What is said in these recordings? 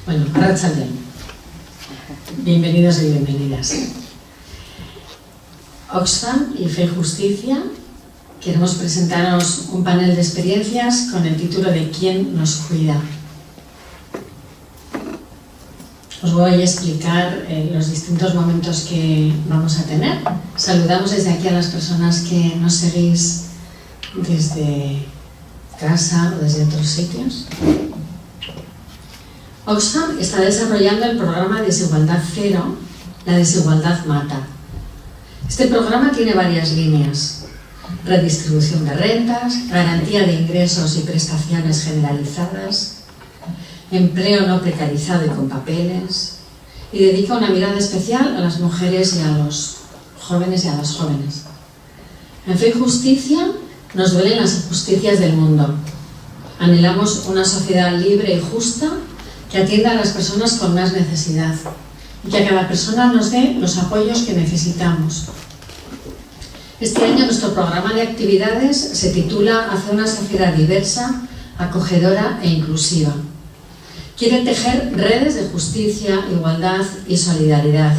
Bueno, arratsaldeon. Bienvenidos y bienvenidas. Oxfam y Fe y Justicia queremos presentaros un panel de experiencias con el título de ¿Quién nos cuida? Os voy a explicar los distintos momentos que vamos a tener. Saludamos desde aquí a las personas que nos seguís desde casa o desde otros sitios. Oxfam está desarrollando el programa Desigualdad Cero, la desigualdad mata. Este programa tiene varias líneas: redistribución de rentas, garantía de ingresos y prestaciones generalizadas, empleo no precarizado y con papeles, y dedica una mirada especial a las mujeres y a los jóvenes y a las jóvenes. En Fe y Justicia nos duelen las injusticias del mundo. Anhelamos una sociedad libre y justa que atienda a las personas con más necesidad y que a cada persona nos dé los apoyos que necesitamos. Este año nuestro programa de actividades se titula Hacia una sociedad diversa, acogedora e inclusiva. Quiere tejer redes de justicia, igualdad y solidaridad,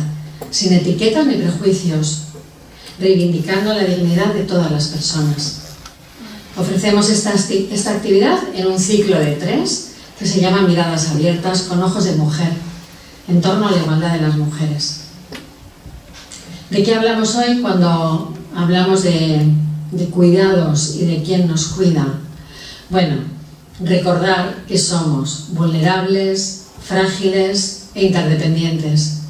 sin etiquetas ni prejuicios, reivindicando la dignidad de todas las personas. Ofrecemos esta actividad en un ciclo de 3 que se llama Miradas Abiertas con Ojos de Mujer, en torno a la igualdad de las mujeres. ¿De qué hablamos hoy cuando hablamos de cuidados y de quién nos cuida? Bueno, recordar que somos vulnerables, frágiles e interdependientes,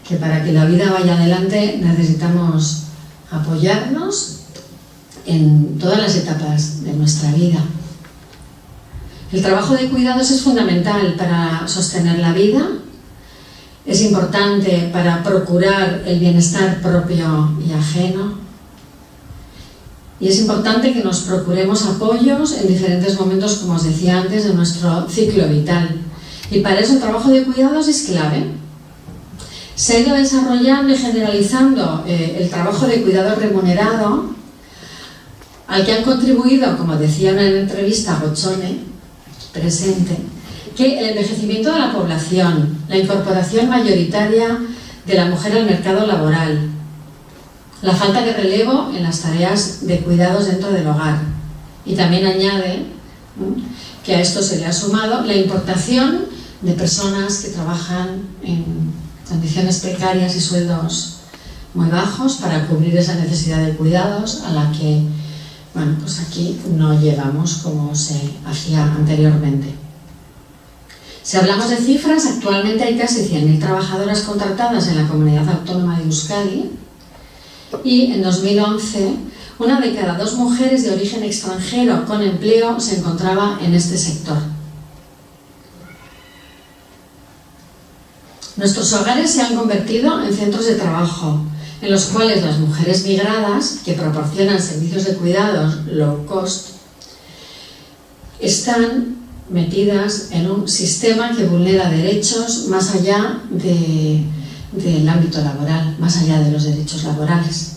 que para que la vida vaya adelante necesitamos apoyarnos en todas las etapas de nuestra vida. El trabajo de cuidados es fundamental para sostener la vida, es importante para procurar el bienestar propio y ajeno, y es importante que nos procuremos apoyos en diferentes momentos, como os decía antes, de nuestro ciclo vital. Y para eso el trabajo de cuidados es clave. Se ha ido desarrollando y generalizando el trabajo de cuidado remunerado, al que han contribuido, como decía en una entrevista Gochone, presente, que el envejecimiento de la población, la incorporación mayoritaria de la mujer al mercado laboral, la falta de relevo en las tareas de cuidados dentro del hogar, y también añade que a esto se le ha sumado la importación de personas que trabajan en condiciones precarias y sueldos muy bajos para cubrir esa necesidad de cuidados a la que, bueno, pues aquí no llegamos como se hacía anteriormente. Si hablamos de cifras, actualmente hay casi 100.000 trabajadoras contratadas en la comunidad autónoma de Euskadi, y en 2011 una de cada 2 mujeres de origen extranjero con empleo se encontraba en este sector. Nuestros hogares se han convertido en centros de trabajo, en los cuales las mujeres migradas, que proporcionan servicios de cuidados low cost, están metidas en un sistema que vulnera derechos más allá del ámbito laboral, más allá de los derechos laborales.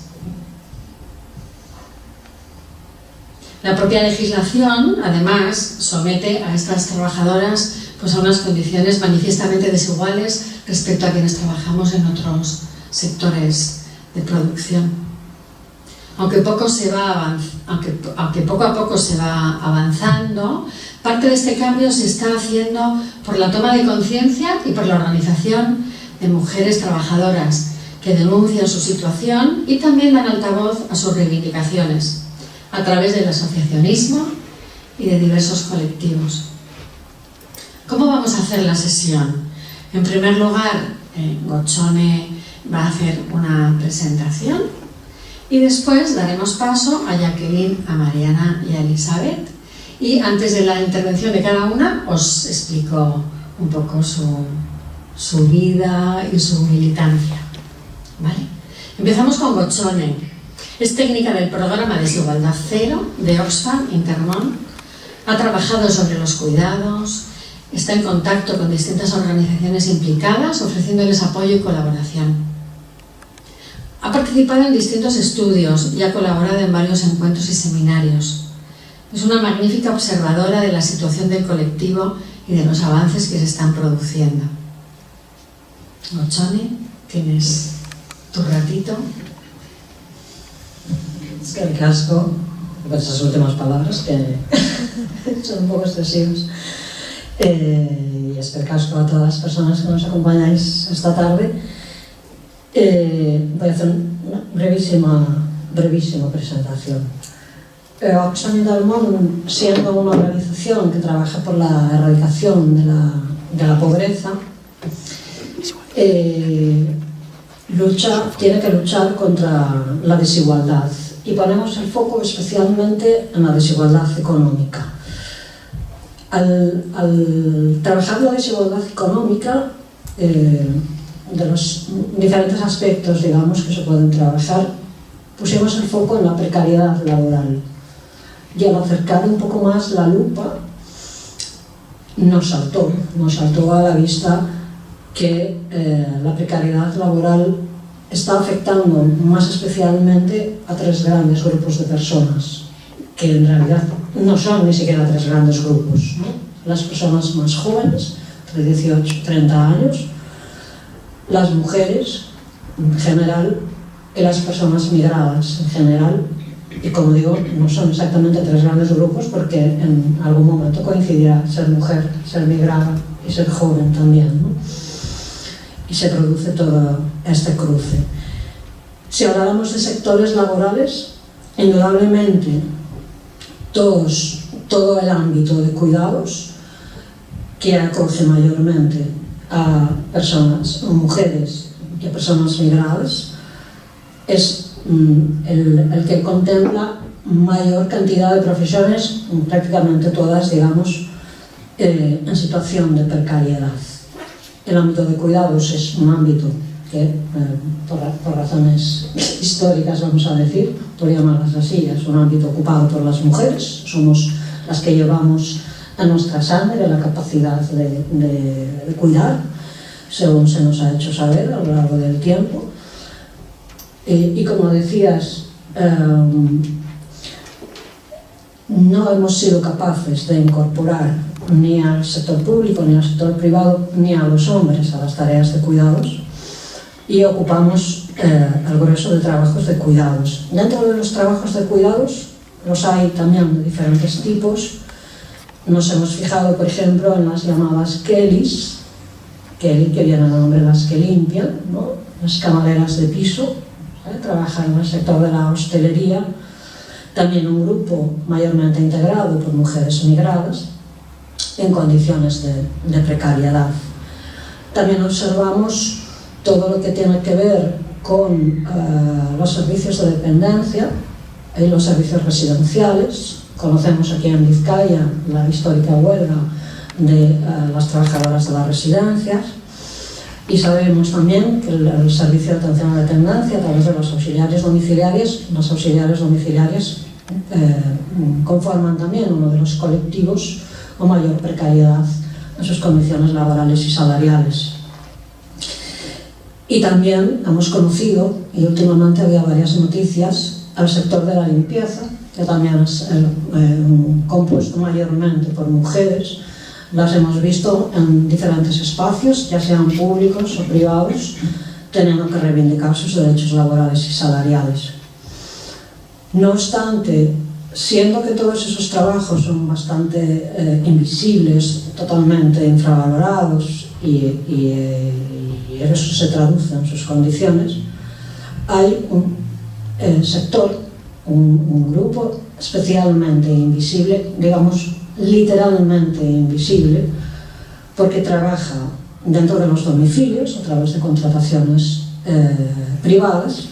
La propia legislación, además, somete a estas trabajadoras pues, a unas condiciones manifiestamente desiguales respecto a quienes trabajamos en otros sectores de producción. Aunque poco a poco se va avanzando, parte de este cambio se está haciendo por la toma de conciencia y por la organización de mujeres trabajadoras que denuncian su situación y también dan altavoz a sus reivindicaciones a través del asociacionismo y de diversos colectivos. ¿Cómo vamos a hacer la sesión? En primer lugar, Gochone va a hacer una presentación y después daremos paso a Jacqueline, a Mariana y a Elizabeth, y antes de la intervención de cada una os explico un poco su vida y su militancia. ¿Vale? Empezamos con Gochone. Es técnica del programa Desigualdad Cero de Oxfam Intermón. Ha trabajado sobre los cuidados, está en contacto con distintas organizaciones implicadas, ofreciéndoles apoyo y colaboración. Ha participado en distintos estudios y ha colaborado en varios encuentros y seminarios. Es una magnífica observadora de la situación del colectivo y de los avances que se están produciendo. Ochone, tienes tu ratito. Es que el casco, con esas últimas palabras que son un poco excesivas, y es que el casco a todas las personas que nos acompañáis esta tarde. Voy a hacer una brevísima presentación. Oxfam Dalmón, siendo una organización que trabaja por la erradicación de la pobreza, tiene que luchar contra la desigualdad, y ponemos el foco especialmente en la desigualdad económica. Al trabajar la desigualdad económica, de los diferentes aspectos, digamos, que se pueden trabajar, pusimos el foco en la precariedad laboral, y al acercar un poco más la lupa nos saltó a la vista que la precariedad laboral está afectando más especialmente a tres grandes grupos de personas, que en realidad no son ni siquiera tres grandes grupos, ¿no? Las personas más jóvenes, de 18 a 30 años, las mujeres en general y las personas migradas en general. Y como digo, no son exactamente tres grandes grupos, porque en algún momento coincidirá ser mujer, ser migrada y ser joven también, ¿no? Y se produce todo este cruce. Si habláramos de sectores laborales, indudablemente todo el ámbito de cuidados, que acoge mayormente a personas, a mujeres y a personas migradas, es el que contempla mayor cantidad de profesiones, prácticamente todas, digamos, en situación de precariedad. El ámbito de cuidados es un ámbito que, por razones históricas, vamos a decir, por llamarlas así, es un ámbito ocupado por las mujeres. Somos las que llevamos a nuestra sangre la capacidad de cuidar, según se nos ha hecho saber a lo largo del tiempo. Y como decías, no hemos sido capaces de incorporar ni al sector público, ni al sector privado, ni a los hombres a las tareas de cuidados, y ocupamos el grueso de trabajos de cuidados. Dentro de los trabajos de cuidados los hay también de diferentes tipos. Nos hemos fijado, por ejemplo, en las llamadas Kellys, Kelly, que viene del nombre de las que limpian, ¿no? Las camareras de piso, trabajan en el sector de la hostelería, también un grupo mayormente integrado por mujeres migradas en condiciones de precariedad. También observamos todo lo que tiene que ver con los servicios de dependencia y los servicios residenciales. Conocemos aquí en Vizcaya la histórica huelga de las trabajadoras de las residencias, y sabemos también que el servicio de atención a la dependencia, a través de los auxiliares domiciliarios, conforman también uno de los colectivos con mayor precariedad en sus condiciones laborales y salariales. Y también hemos conocido, y últimamente había varias noticias, al sector de la limpieza, que también es compuesto mayormente por mujeres. Las hemos visto en diferentes espacios, ya sean públicos o privados, teniendo que reivindicar sus derechos laborales y salariales. No obstante, siendo que todos esos trabajos son bastante invisibles, totalmente infravalorados, y eso se traduce en sus condiciones, hay un sector, un grupo especialmente invisible, digamos, literalmente invisible, porque trabaja dentro de los domicilios a través de contrataciones privadas,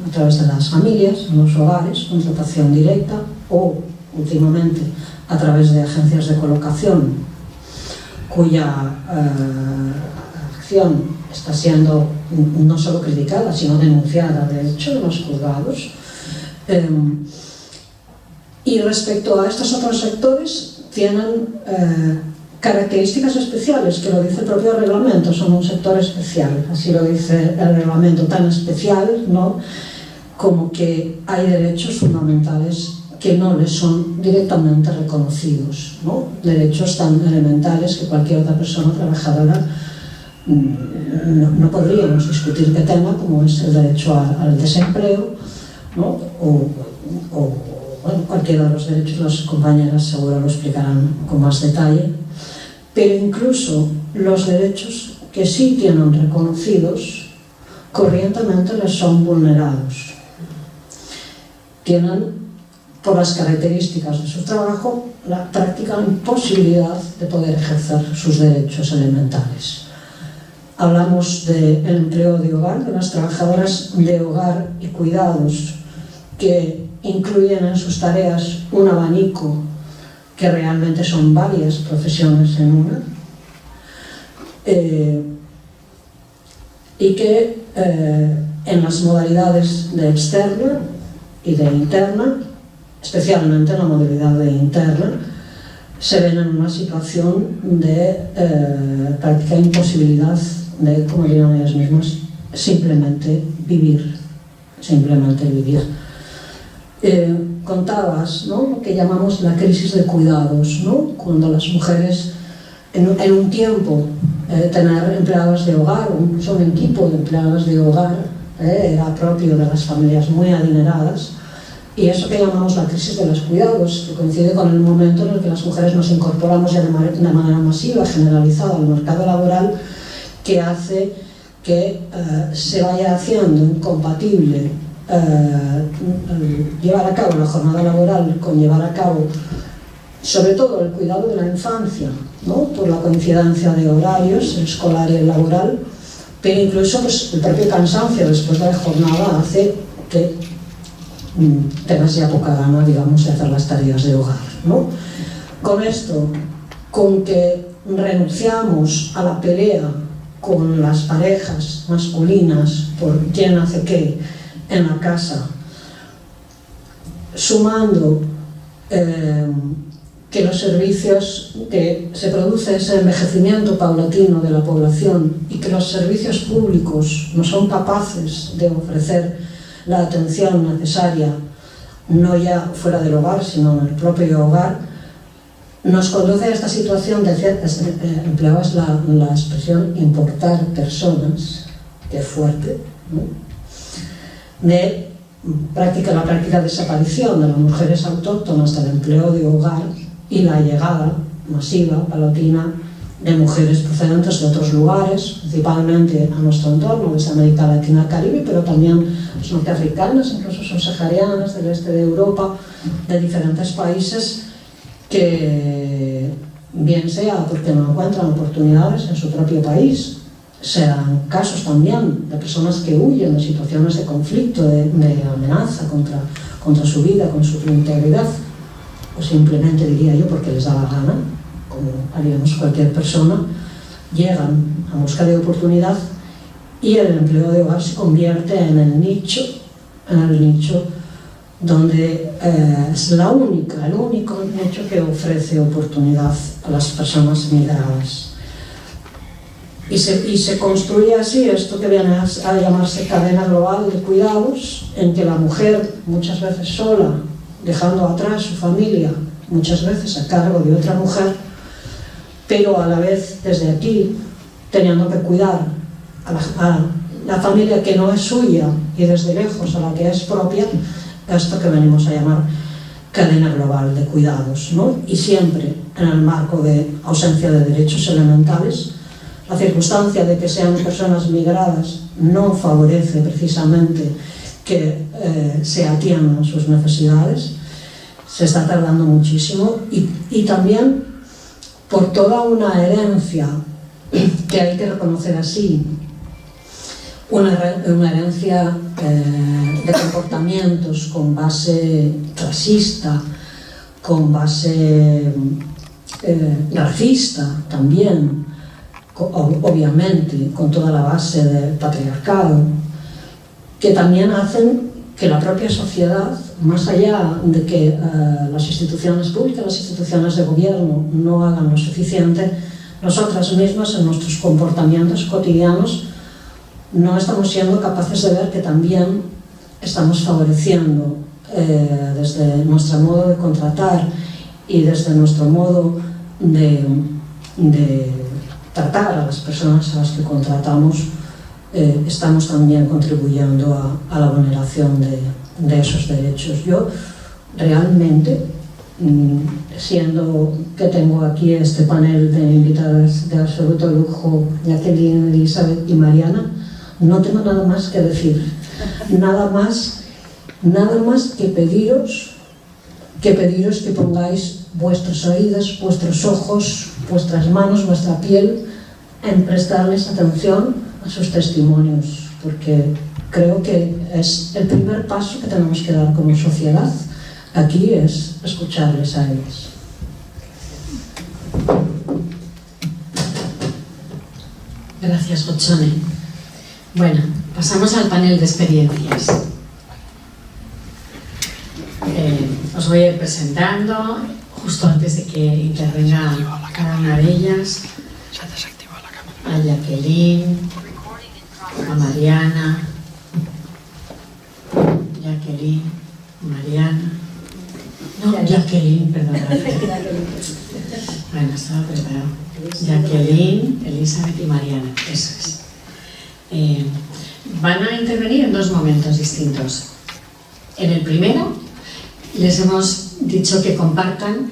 a través de las familias, en los hogares, contratación directa, o últimamente a través de agencias de colocación, cuya acción está siendo no solo criticada, sino denunciada, de hecho, en los juzgados. Y respecto a estos otros sectores, tienen características especiales, que lo dice el propio reglamento, son un sector especial, así lo dice el reglamento, tan especial, ¿no?, como que hay derechos fundamentales que no les son directamente reconocidos, ¿no? Derechos tan elementales que cualquier otra persona trabajadora no podríamos discutir qué tema, como es el derecho al desempleo, ¿no? o bueno, cualquiera de los derechos. Las compañeras seguro lo explicarán con más detalle, pero incluso los derechos que sí tienen reconocidos corrientemente les son vulnerados. Tienen, por las características de su trabajo, la práctica imposibilidad de poder ejercer sus derechos elementales. Hablamos del empleo de hogar, de las trabajadoras de hogar y cuidados, que incluyen en sus tareas un abanico que realmente son varias profesiones en una, y que en las modalidades de externa y de interna, especialmente en la modalidad de interna, se ven en una situación de práctica imposibilidad de, como dirán ellas mismas, simplemente vivir. Contabas, ¿no?, lo que llamamos la crisis de cuidados, ¿no? Cuando las mujeres, en un tiempo, tener empleadas de hogar, o incluso un equipo de empleadas de hogar, era propio de las familias muy adineradas, y eso que llamamos la crisis de los cuidados, que coincide con el momento en el que las mujeres nos incorporamos ya de manera masiva, generalizada al mercado laboral, que hace que se vaya haciendo incompatible llevar a cabo la jornada laboral con llevar a cabo sobre todo el cuidado de la infancia, ¿no?, por la coincidencia de horarios, el escolar y el laboral, pero incluso pues, el propio cansancio después de la jornada hace que tengas ya poca gana, digamos, de hacer las tareas de hogar, ¿no? Con esto, con que renunciamos a la pelea con las parejas masculinas por quién hace qué en la casa, sumando que los servicios, que se produce ese envejecimiento paulatino de la población y que los servicios públicos no son capaces de ofrecer la atención necesaria, no ya fuera del hogar, sino en el propio hogar, nos conduce a esta situación de empleabas la expresión importar personas, que es fuerte, ¿no?, de la práctica desaparición de las mujeres autóctonas del empleo de hogar y la llegada masiva, paulatina, de mujeres procedentes de otros lugares, principalmente a nuestro entorno, desde América Latina al Caribe, pero también pues, norteafricanas, incluso subsaharianas, del este de Europa, de diferentes países, que bien sea porque no encuentran oportunidades en su propio país, sean casos también de personas que huyen de situaciones de conflicto, de amenaza contra su vida, con su integridad, o simplemente, diría yo, porque les da la gana, como haríamos cualquier persona, llegan a busca de oportunidad y el empleo de hogar se convierte en el nicho donde es el único nicho que ofrece oportunidad a las personas migradas. Y se construye así esto que viene a llamarse cadena global de cuidados, en que la mujer, muchas veces sola, dejando atrás su familia, muchas veces a cargo de otra mujer, pero a la vez desde aquí teniendo que cuidar a la familia que no es suya y desde lejos a la que es propia, esto que venimos a llamar cadena global de cuidados, ¿no? Y siempre en el marco de ausencia de derechos elementales. La circunstancia de que sean personas migradas no favorece precisamente que se atiendan sus necesidades. Se está tardando muchísimo y también por toda una herencia que hay que reconocer así, una herencia de comportamientos con base clasista, con base racista también, obviamente con toda la base del patriarcado, que también hacen que la propia sociedad, más allá de que las instituciones públicas, las instituciones de gobierno no hagan lo suficiente, nosotras mismas en nuestros comportamientos cotidianos no estamos siendo capaces de ver que también estamos favoreciendo desde nuestro modo de contratar y desde nuestro modo de tratar a las personas a las que contratamos, estamos también contribuyendo a la vulneración de esos derechos. Yo realmente, siendo que tengo aquí este panel de invitadas de absoluto lujo, Jacqueline, Elizabeth y Mariana, no tengo nada más que decir, nada más que pediros que pongáis vuestros oídos, vuestros ojos, vuestras manos, vuestra piel en prestarles atención a sus testimonios, porque creo que es el primer paso que tenemos que dar como sociedad. Aquí es escucharles a ellos. Gracias, Gochone. Bueno, pasamos al panel de experiencias. Os voy a ir presentando justo antes de que intervenga cada una de ellas. A Jacqueline, a Mariana, Mariana. No, Jacqueline, perdón. Bueno, estaba preparado. Jacqueline, Elizabeth y Mariana, eso es. Van a intervenir en dos momentos distintos. En el primero, les hemos dicho que compartan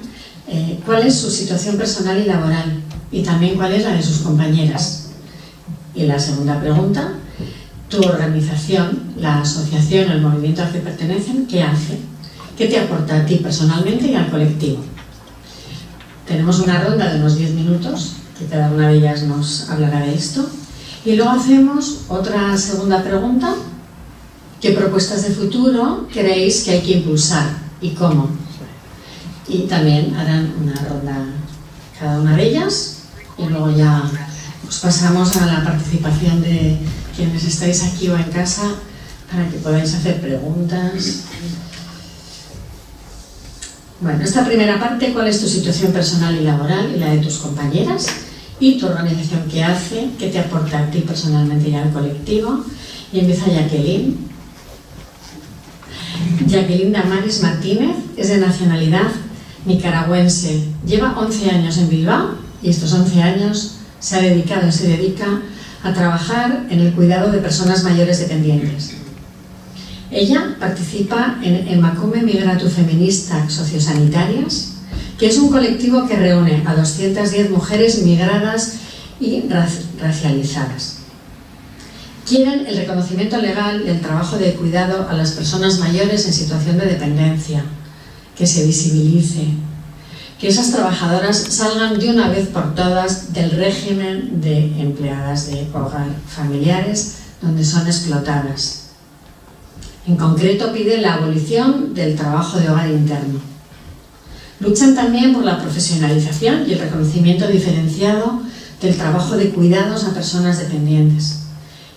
cuál es su situación personal y laboral y también cuál es la de sus compañeras. Y la segunda pregunta, tu organización, la asociación, el movimiento al que pertenecen, ¿qué hace? ¿Qué te aporta a ti personalmente y al colectivo? Tenemos una ronda de unos 10 minutos, que cada una de ellas nos hablará de esto. Y luego hacemos otra segunda pregunta. ¿Qué propuestas de futuro creéis que hay que impulsar y cómo? Y también harán una ronda cada una de ellas y luego ya os pasamos a la participación de quienes estáis aquí o en casa para que podáis hacer preguntas. Bueno, esta primera parte, ¿cuál es tu situación personal y laboral y la de tus compañeras? Y tu organización, ¿qué hace? ¿Qué te aporta a ti personalmente y al colectivo? Y empieza Jacqueline. Jacqueline Damaris Martínez es de nacionalidad nicaragüense. Lleva 11 años en Bilbao y estos 11 años se ha dedicado y se dedica a trabajar en el cuidado de personas mayores dependientes. Ella participa en Emakume Migratu Feministak Sociosanitarias, que es un colectivo que reúne a 210 mujeres migradas y racializadas. Quieren el reconocimiento legal del trabajo de cuidado a las personas mayores en situación de dependencia, que se visibilice, que esas trabajadoras salgan de una vez por todas del régimen de empleadas de hogar familiares donde son explotadas. En concreto pide la abolición del trabajo de hogar interno. Luchan también por la profesionalización y el reconocimiento diferenciado del trabajo de cuidados a personas dependientes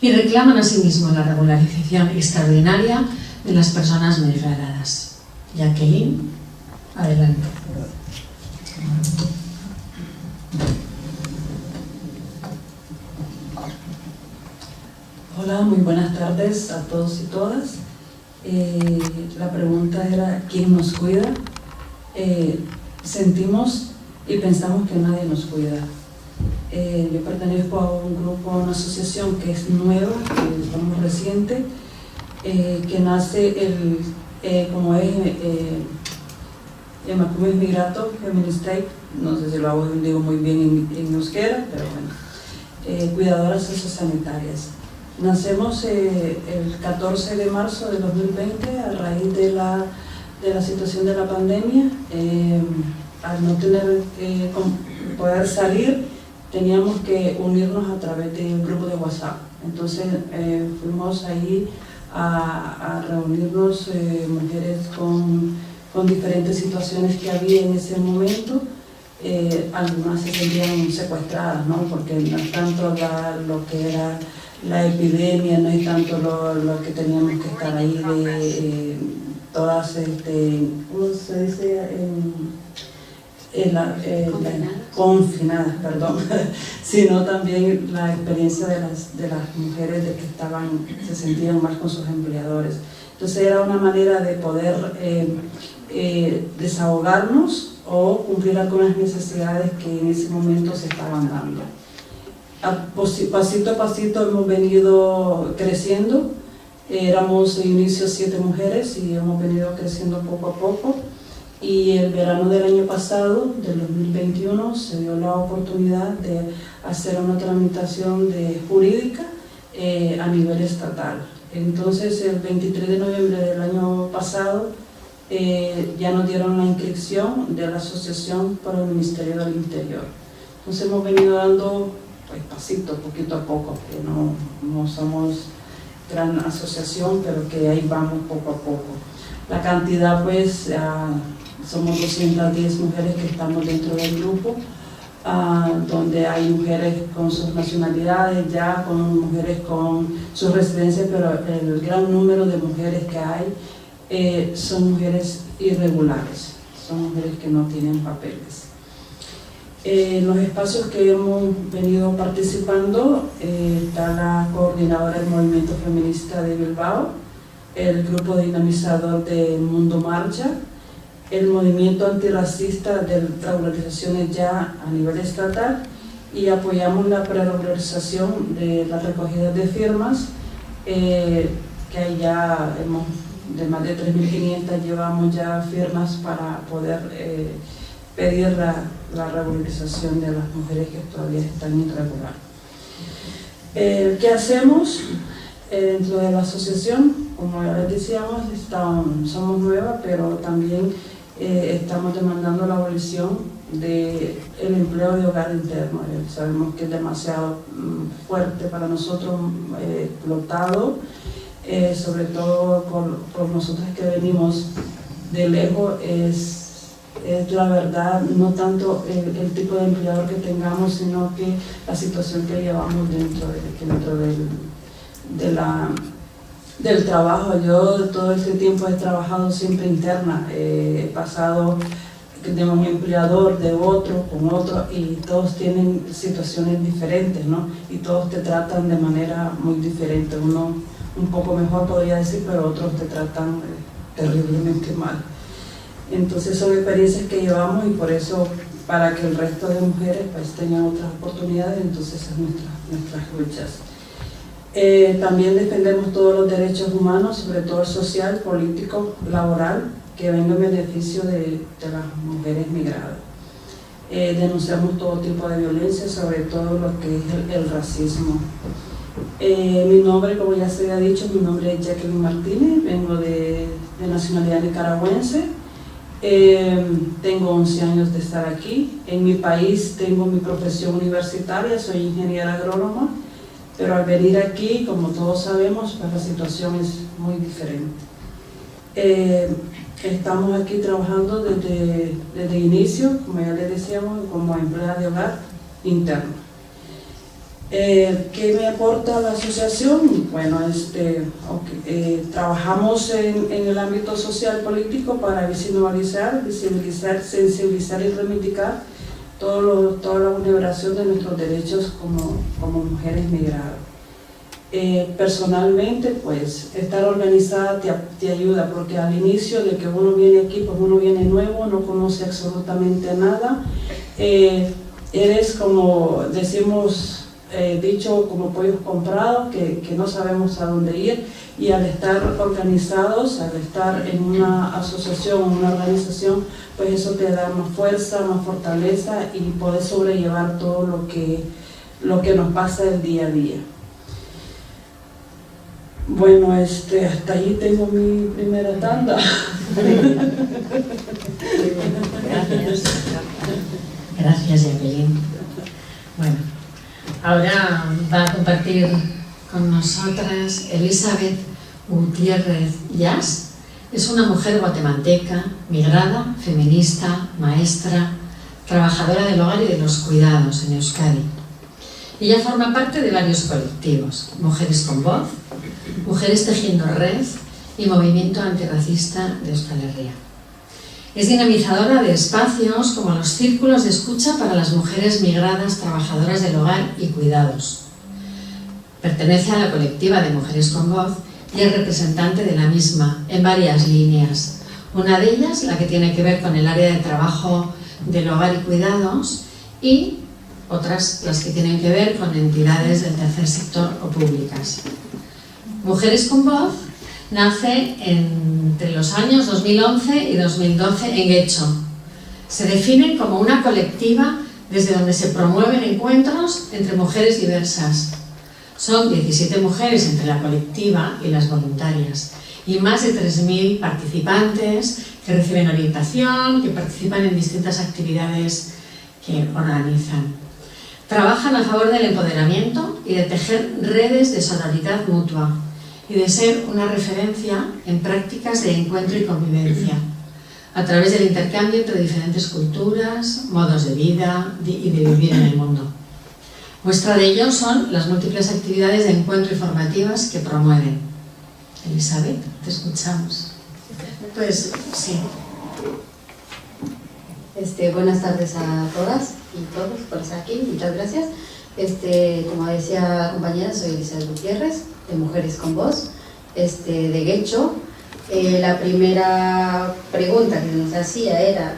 y reclaman asimismo la regularización extraordinaria de las personas migradas. Jacqueline, adelante. Hola, muy buenas tardes a todos y todas. La pregunta era, ¿quién nos cuida? Sentimos y pensamos que nadie nos cuida. Yo pertenezco a un grupo, a una asociación que es nueva, que es muy reciente, que nace como es Emakume Migratu Feministak, no sé si lo digo muy bien en euskera, pero bueno, cuidadoras sociosanitarias. Nacemos el 14 de marzo de 2020 a raíz de la situación de la pandemia. Al no tener poder salir, teníamos que unirnos a través de un grupo de WhatsApp. Entonces fuimos ahí a reunirnos mujeres con diferentes situaciones que había en ese momento. Algunas se sentían secuestradas, ¿no? Porque no es tanto lo que era la epidemia, no es tanto lo que teníamos que estar ahí de todas, ¿cómo se dice? Confinadas, perdón, sino también la experiencia de las mujeres de que se sentían mal con sus empleadores. Entonces era una manera de poder desahogarnos o cumplir algunas necesidades que en ese momento se estaban dando. Pasito a pasito hemos venido creciendo. Éramos de inicio 7 mujeres y hemos venido creciendo poco a poco. Y el verano del año pasado, del 2021, se dio la oportunidad de hacer una tramitación jurídica a nivel estatal. Entonces, el 23 de noviembre del año pasado, ya nos dieron la inscripción de la asociación por el Ministerio del Interior. Entonces hemos venido dando pues, pasito, poquito a poco, que no somos gran asociación, pero que ahí vamos poco a poco. La cantidad, pues, somos 210 mujeres que estamos dentro del grupo, donde hay mujeres con sus nacionalidades, ya con mujeres con sus residencias, pero el gran número de mujeres que hay son mujeres irregulares, son mujeres que no tienen papeles. En los espacios que hemos venido participando está la coordinadora del Movimiento Feminista de Bilbao, el grupo dinamizador de Mundo Marcha, el movimiento antirracista de regularizaciones ya a nivel estatal, y apoyamos la preregularización de la recogida de firmas, que ahí ya de más de 3.500 llevamos ya firmas para poder pedir la regularización de las mujeres que todavía están irregulares. ¿Qué hacemos dentro de la asociación? Como ya les decíamos, somos nuevas, pero también estamos demandando la abolición del empleo de hogar interno. Sabemos que es demasiado fuerte para nosotros, explotado, sobre todo por nosotros que venimos de lejos. Es la verdad, no tanto el tipo de empleador que tengamos, sino que la situación que llevamos dentro del trabajo. Yo todo este tiempo he trabajado siempre interna, he pasado de un empleador, de otro, con otro, y todos tienen situaciones diferentes, ¿no? Y todos te tratan de manera muy diferente, uno un poco mejor podría decir, pero otros te tratan terriblemente mal. Entonces son experiencias que llevamos, y por eso, para que el resto de mujeres pues tengan otras oportunidades, entonces es nuestras luchas. También defendemos todos los derechos humanos, sobre todo el social, político, laboral, que venga en beneficio de las mujeres migradas. Denunciamos todo tipo de violencia, sobre todo lo que es el racismo. Mi nombre, como ya se había dicho, mi nombre es Jacqueline Martínez, vengo de nacionalidad nicaragüense. Tengo 11 años de estar aquí. En mi país tengo mi profesión universitaria, soy ingeniera agrónoma, pero al venir aquí, como todos sabemos, pues la situación es muy diferente. Estamos aquí trabajando desde inicio, como ya les decíamos, como empleada de hogar interno. ¿Qué me aporta la asociación? Bueno, trabajamos en el ámbito social político para visibilizar, sensibilizar y reivindicar toda la vulneración de nuestros derechos como mujeres migradas. Personalmente, pues, estar organizada te ayuda, porque al inicio de que uno viene aquí, pues uno viene nuevo, no conoce absolutamente nada. Eres, como decimos, dicho, como pollos comprados, que no sabemos a dónde ir, y al estar organizados, al estar en una asociación, una organización, pues eso te da más fuerza, más fortaleza, y poder sobrellevar todo lo que nos pasa el día a día. Bueno, hasta ahí tengo mi primera tanda. Gracias, Jacqueline. Bueno, ahora va a compartir con nosotras Elizabeth Gutiérrez Llás. Es una mujer guatemalteca, migrada, feminista, maestra, trabajadora del hogar y de los cuidados en Euskadi. Ella forma parte de varios colectivos: Mujeres con Voz, Mujeres Tejiendo Red y Movimiento Antirracista de Euskal Herria. Es dinamizadora de espacios como los círculos de escucha para las mujeres migradas trabajadoras del hogar y cuidados. Pertenece a la colectiva de Mujeres con Voz y es representante de la misma en varias líneas. Una de ellas, la que tiene que ver con el área de trabajo del hogar y cuidados, y otras las que tienen que ver con entidades del tercer sector o públicas. Mujeres con Voz nace entre los años 2011 y 2012 en Guecho. Se define como una colectiva desde donde se promueven encuentros entre mujeres diversas. Son 17 mujeres entre la colectiva y las voluntarias y más de 3.000 participantes que reciben orientación, que participan en distintas actividades que organizan. Trabajan a favor del empoderamiento y de tejer redes de sororidad mutua y de ser una referencia en prácticas de encuentro y convivencia, a través del intercambio entre diferentes culturas, modos de vida y de vivir en el mundo. Muestra de ello son las múltiples actividades de encuentro y formativas que promueven. Elizabeth, te escuchamos. Pues sí. Buenas tardes a todas y todos por estar aquí, muchas gracias. Como decía la compañera, soy Elizabeth Gutiérrez, de Mujeres con Voz, de Guecho. La primera pregunta que nos hacía era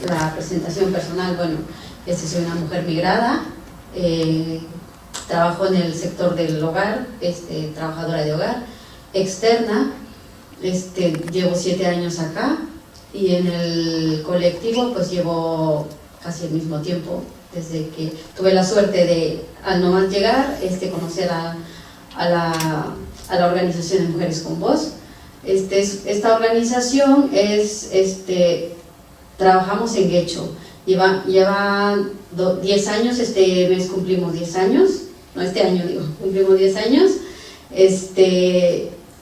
la presentación personal. Bueno, soy una mujer migrada, trabajo en el sector del hogar, trabajadora de hogar, externa, llevo 7 años acá, y en el colectivo pues llevo casi el mismo tiempo, desde que tuve la suerte de, al nomás llegar, conocer a la organización de Mujeres con Voz. Esta organización es, trabajamos en Guecho, lleva 10 años, este mes cumplimos 10 años, no, este año digo, cumplimos 10 años.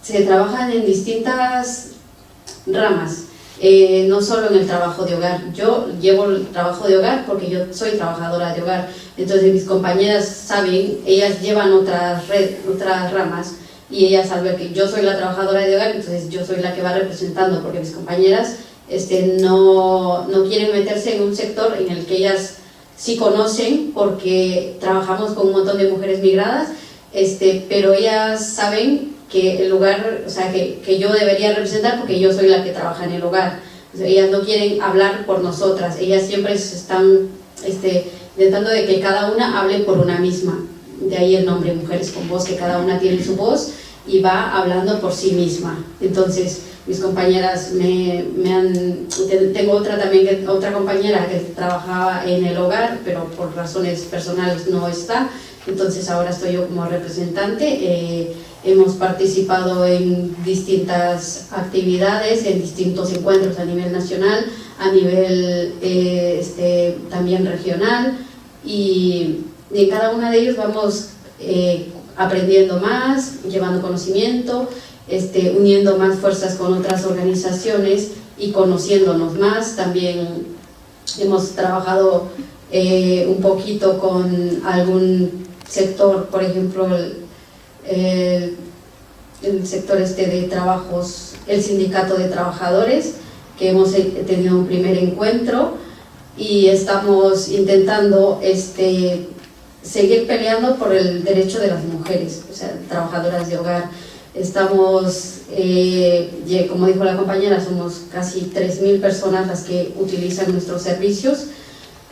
Se trabajan en distintas ramas, no solo en el trabajo de hogar. Yo llevo el trabajo de hogar porque yo soy trabajadora de hogar, entonces mis compañeras saben, ellas llevan otras ramas, y ellas al ver que yo soy la trabajadora de hogar, entonces yo soy la que va representando, porque mis compañeras no quieren meterse en un sector en el que ellas sí conocen, porque trabajamos con un montón de mujeres migradas, pero ellas saben que el lugar, o sea, que yo debería representar, porque yo soy la que trabaja en el hogar. O sea, ellas no quieren hablar por nosotras, ellas siempre están intentando de que cada una hable por una misma. De ahí el nombre Mujeres con Voz, que cada una tiene su voz y va hablando por sí misma. Entonces mis compañeras tengo otra compañera que trabajaba en el hogar, pero por razones personales no está, entonces ahora estoy yo como representante. Hemos participado en distintas actividades, en distintos encuentros a nivel nacional, a nivel también regional, y en cada una de ellos vamos aprendiendo más, llevando conocimiento, uniendo más fuerzas con otras organizaciones y conociéndonos más. También hemos trabajado un poquito con algún sector, por ejemplo el sector de trabajos, el sindicato de trabajadores, que hemos tenido un primer encuentro y estamos intentando seguir peleando por el derecho de las mujeres, o sea, trabajadoras de hogar. Estamos, como dijo la compañera, somos casi 3.000 personas las que utilizan nuestros servicios.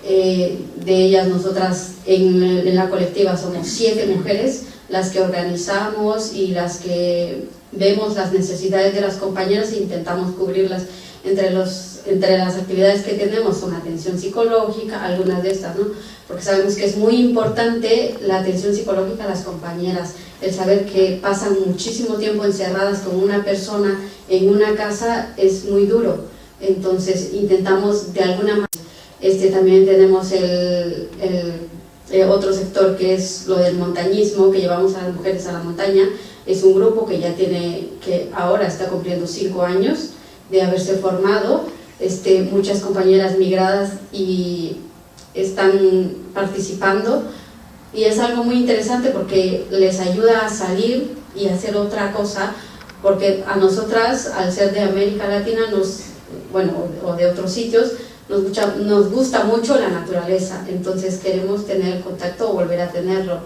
De ellas, nosotras en la colectiva somos 7 mujeres las que organizamos y las que vemos las necesidades de las compañeras e intentamos cubrirlas. Entre las actividades que tenemos son atención psicológica, algunas de estas, ¿no? Porque sabemos que es muy importante la atención psicológica a las compañeras, el saber que pasan muchísimo tiempo encerradas con una persona en una casa es muy duro. Entonces intentamos de alguna manera. También tenemos el otro sector, que es lo del montañismo, que llevamos a las mujeres a la montaña. Es un grupo que ahora está cumpliendo 5 años de haberse formado, muchas compañeras migradas y están participando, y es algo muy interesante porque les ayuda a salir y hacer otra cosa, porque a nosotras, al ser de América Latina, o de otros sitios, nos gusta mucho la naturaleza, entonces queremos tener contacto o volver a tenerlo.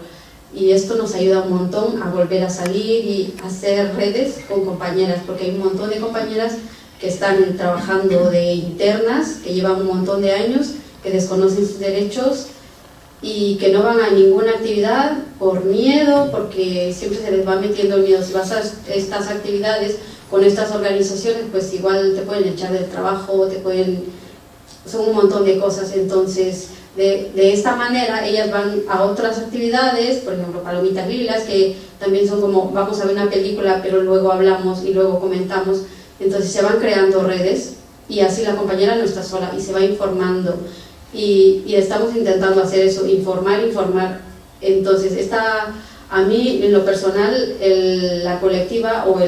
y esto nos ayuda un montón a volver a salir y hacer redes con compañeras, porque hay un montón de compañeras que están trabajando de internas, que llevan un montón de años, que desconocen sus derechos y que no van a ninguna actividad por miedo, porque siempre se les va metiendo el miedo. Si vas a estas actividades con estas organizaciones, pues igual te pueden echar del trabajo, son un montón de cosas. Entonces, de esta manera, ellas van a otras actividades, por ejemplo, Palomitas Lilas, que también son como, vamos a ver una película, pero luego hablamos y luego comentamos. Entonces se van creando redes y así la compañera no está sola y se va informando. Y estamos intentando hacer eso, informar. Entonces, a mí, en lo personal, la colectiva o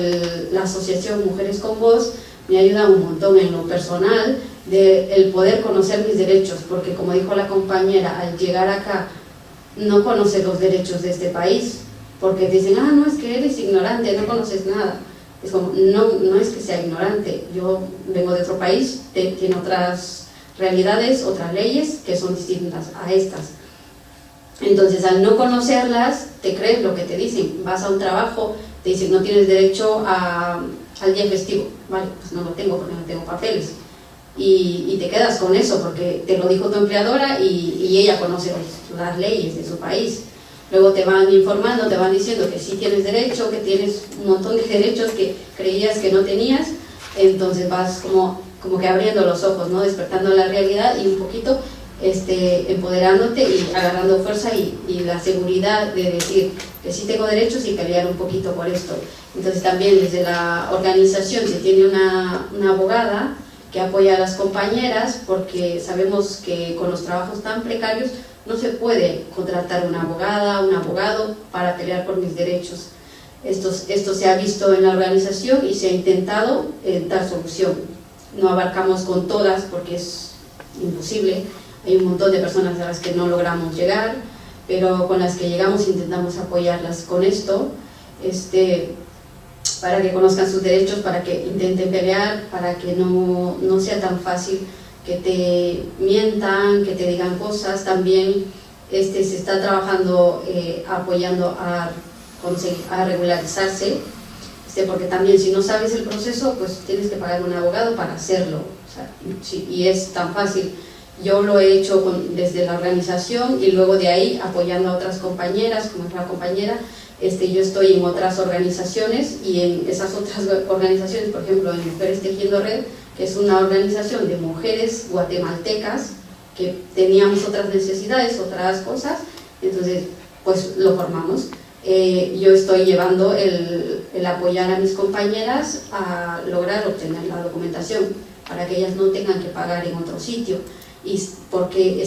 la asociación Mujeres con Voz me ayuda un montón en lo personal, el poder conocer mis derechos, porque como dijo la compañera, al llegar acá no conoce los derechos de este país, porque dicen, no, es que eres ignorante, no conoces nada. Es como, no es que sea ignorante, yo vengo de otro país, tiene otras realidades, otras leyes que son distintas a estas. Entonces, al no conocerlas, te crees lo que te dicen. Vas a un trabajo, te dicen, no tienes derecho al día festivo. Vale, pues no lo tengo porque no tengo papeles. Y te quedas con eso porque te lo dijo tu empleadora y ella conoce las leyes de su país. Luego te van informando, te van diciendo que sí tienes derecho, que tienes un montón de derechos que creías que no tenías. Entonces vas como que abriendo los ojos, ¿no? Despertando la realidad y un poquito empoderándote y agarrando fuerza y la seguridad de decir que sí tengo derechos y pelear un poquito por esto. Entonces también desde la organización se tiene una abogada que apoya a las compañeras, porque sabemos que con los trabajos tan precarios no se puede contratar una abogada, un abogado para pelear por mis derechos. Esto se ha visto en la organización y se ha intentado dar solución. No abarcamos con todas porque es imposible, hay un montón de personas a las que no logramos llegar, pero con las que llegamos intentamos apoyarlas con esto, para que conozcan sus derechos, para que intenten pelear, para que no sea tan fácil que te mientan, que te digan cosas. También se está trabajando apoyando a regularizarse, porque también si no sabes el proceso, pues tienes que pagar un abogado para hacerlo. O sea, y es tan fácil. Yo lo he hecho desde la organización y luego de ahí apoyando a otras compañeras, como es la compañera. Yo estoy en otras organizaciones y en esas otras organizaciones, por ejemplo, en Mujeres Tejiendo Red, que es una organización de mujeres guatemaltecas que teníamos otras necesidades, otras cosas, entonces pues lo formamos. Yo estoy llevando el apoyar a mis compañeras a lograr obtener la documentación para que ellas no tengan que pagar en otro sitio, y porque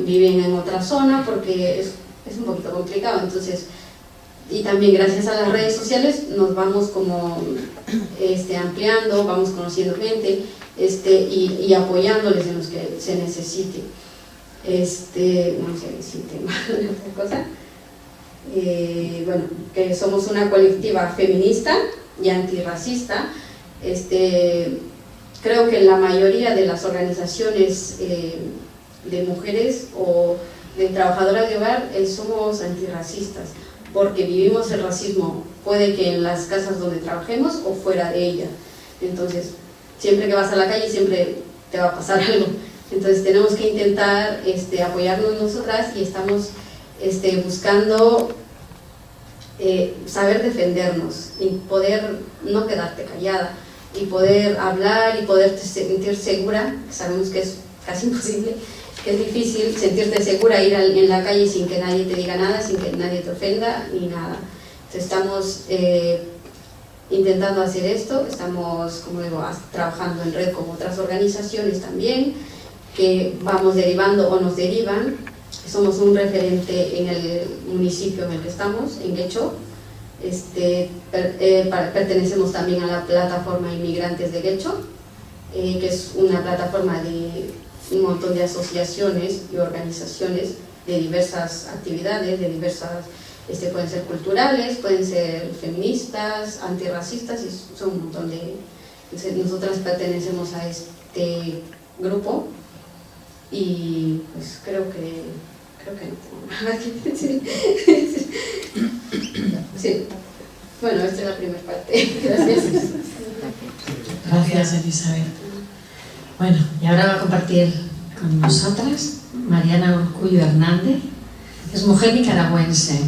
viven en otra zona, porque es un poquito complicado. Entonces, y también gracias a las redes sociales nos vamos como ampliando, vamos conociendo gente y apoyándoles en los que se necesite. No se necesite otra cosa. Bueno, que somos una colectiva feminista y antirracista. Creo que la mayoría de las organizaciones de mujeres o de trabajadoras de hogar somos antirracistas, porque vivimos el racismo, puede que en las casas donde trabajemos o fuera de ella. Entonces, siempre que vas a la calle siempre te va a pasar algo. Entonces tenemos que intentar apoyarnos nosotras, y estamos buscando saber defendernos y poder no quedarte callada y poder hablar y poderte sentir segura. Sabemos que es casi imposible, que es difícil sentirte segura, ir en la calle sin que nadie te diga nada, sin que nadie te ofenda ni nada. Entonces estamos intentando hacer esto, estamos, como digo, trabajando en red con otras organizaciones también, que vamos derivando o nos derivan. Somos un referente en el municipio en el que estamos, en Guecho. Pertenecemos también a la plataforma Inmigrantes de Guecho, que es una plataforma de un montón de asociaciones y organizaciones de diversas actividades, de diversas, pueden ser culturales, pueden ser feministas, antirracistas, y son un montón de... Nosotras pertenecemos a este grupo, y pues creo que no tengo nada que decir. Sí. Bueno, esta es la primera parte. Gracias. Gracias, Elizabeth. Bueno, y ahora va a compartir con nosotras Mariana Urcullo Hernández. Es mujer nicaragüense,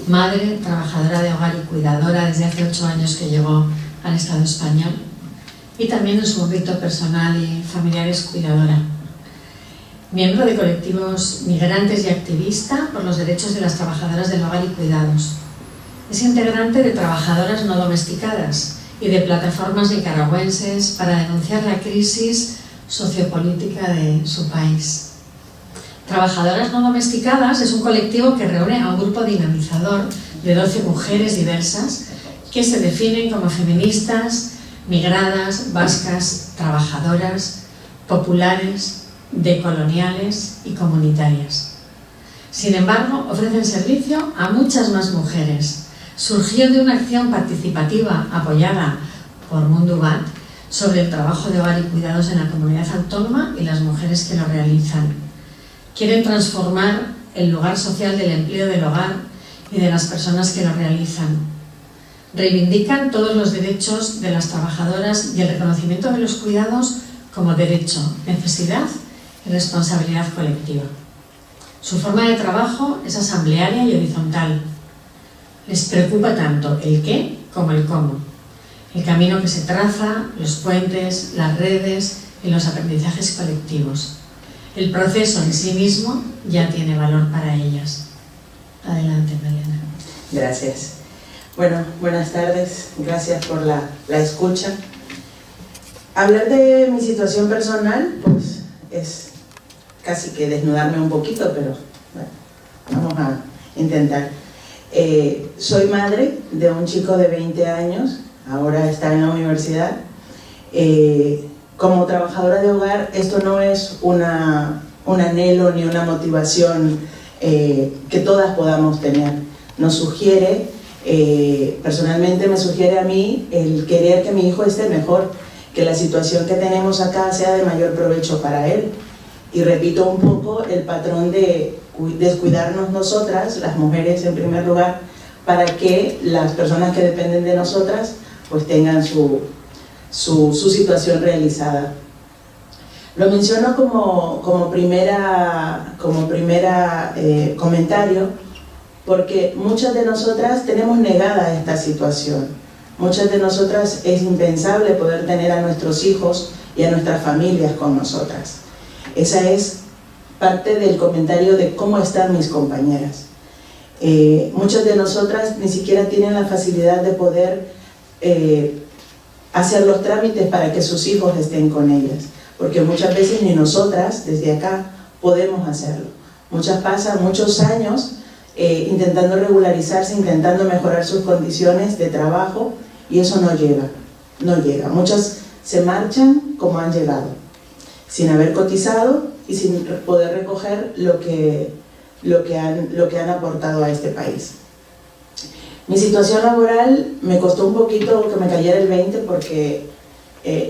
madre, trabajadora de hogar y cuidadora desde hace 8 años que llegó al Estado español, y también en su ámbito personal y familiar es cuidadora. Miembro de colectivos migrantes y activista por los derechos de las trabajadoras del hogar y cuidados. Es integrante de Trabajadoras No Domesticadas y de plataformas nicaragüenses para denunciar la crisis sociopolítica de su país. Trabajadoras No Domesticadas es un colectivo que reúne a un grupo dinamizador de 12 mujeres diversas que se definen como feministas, migradas, vascas, trabajadoras, populares, decoloniales y comunitarias. Sin embargo, ofrecen servicio a muchas más mujeres. Surgió de una acción participativa apoyada por Mundubat sobre el trabajo de hogar y cuidados en la comunidad autónoma y las mujeres que lo realizan. Quieren transformar el lugar social del empleo del hogar y de las personas que lo realizan. Reivindican todos los derechos de las trabajadoras y el reconocimiento de los cuidados como derecho, necesidad y responsabilidad colectiva. Su forma de trabajo es asamblearia y horizontal. Les preocupa tanto el qué como el cómo, el camino que se traza, los puentes, las redes y los aprendizajes colectivos. El proceso en sí mismo ya tiene valor para ellas. Adelante, Mariana. Gracias. Bueno, buenas tardes. Gracias por la escucha. Hablar de mi situación personal, pues es casi que desnudarme un poquito, pero bueno, vamos a intentar. Soy madre de un chico de 20 años, ahora está en la universidad. Como trabajadora de hogar, esto no es un anhelo ni una motivación que todas podamos tener. Nos sugiere, personalmente me sugiere a mí, el querer que mi hijo esté mejor, que la situación que tenemos acá sea de mayor provecho para él. Y repito un poco el patrón de descuidarnos nosotras, las mujeres en primer lugar, para que las personas que dependen de nosotras pues tengan su situación realizada. Lo menciono como primera comentario porque muchas de nosotras tenemos negada esta situación. Muchas de nosotras es impensable poder tener a nuestros hijos y a nuestras familias con nosotras. Esa es parte del comentario de cómo están mis compañeras. Muchas de nosotras ni siquiera tienen la facilidad de poder hacer los trámites para que sus hijos estén con ellas, porque muchas veces ni nosotras desde acá podemos hacerlo. Muchas pasan muchos años intentando regularizarse, intentando mejorar sus condiciones de trabajo y eso no llega. Muchas se marchan como han llegado, sin haber cotizado y sin poder recoger lo que han aportado a este país. Mi situación laboral me costó un poquito que me cayera el 20 porque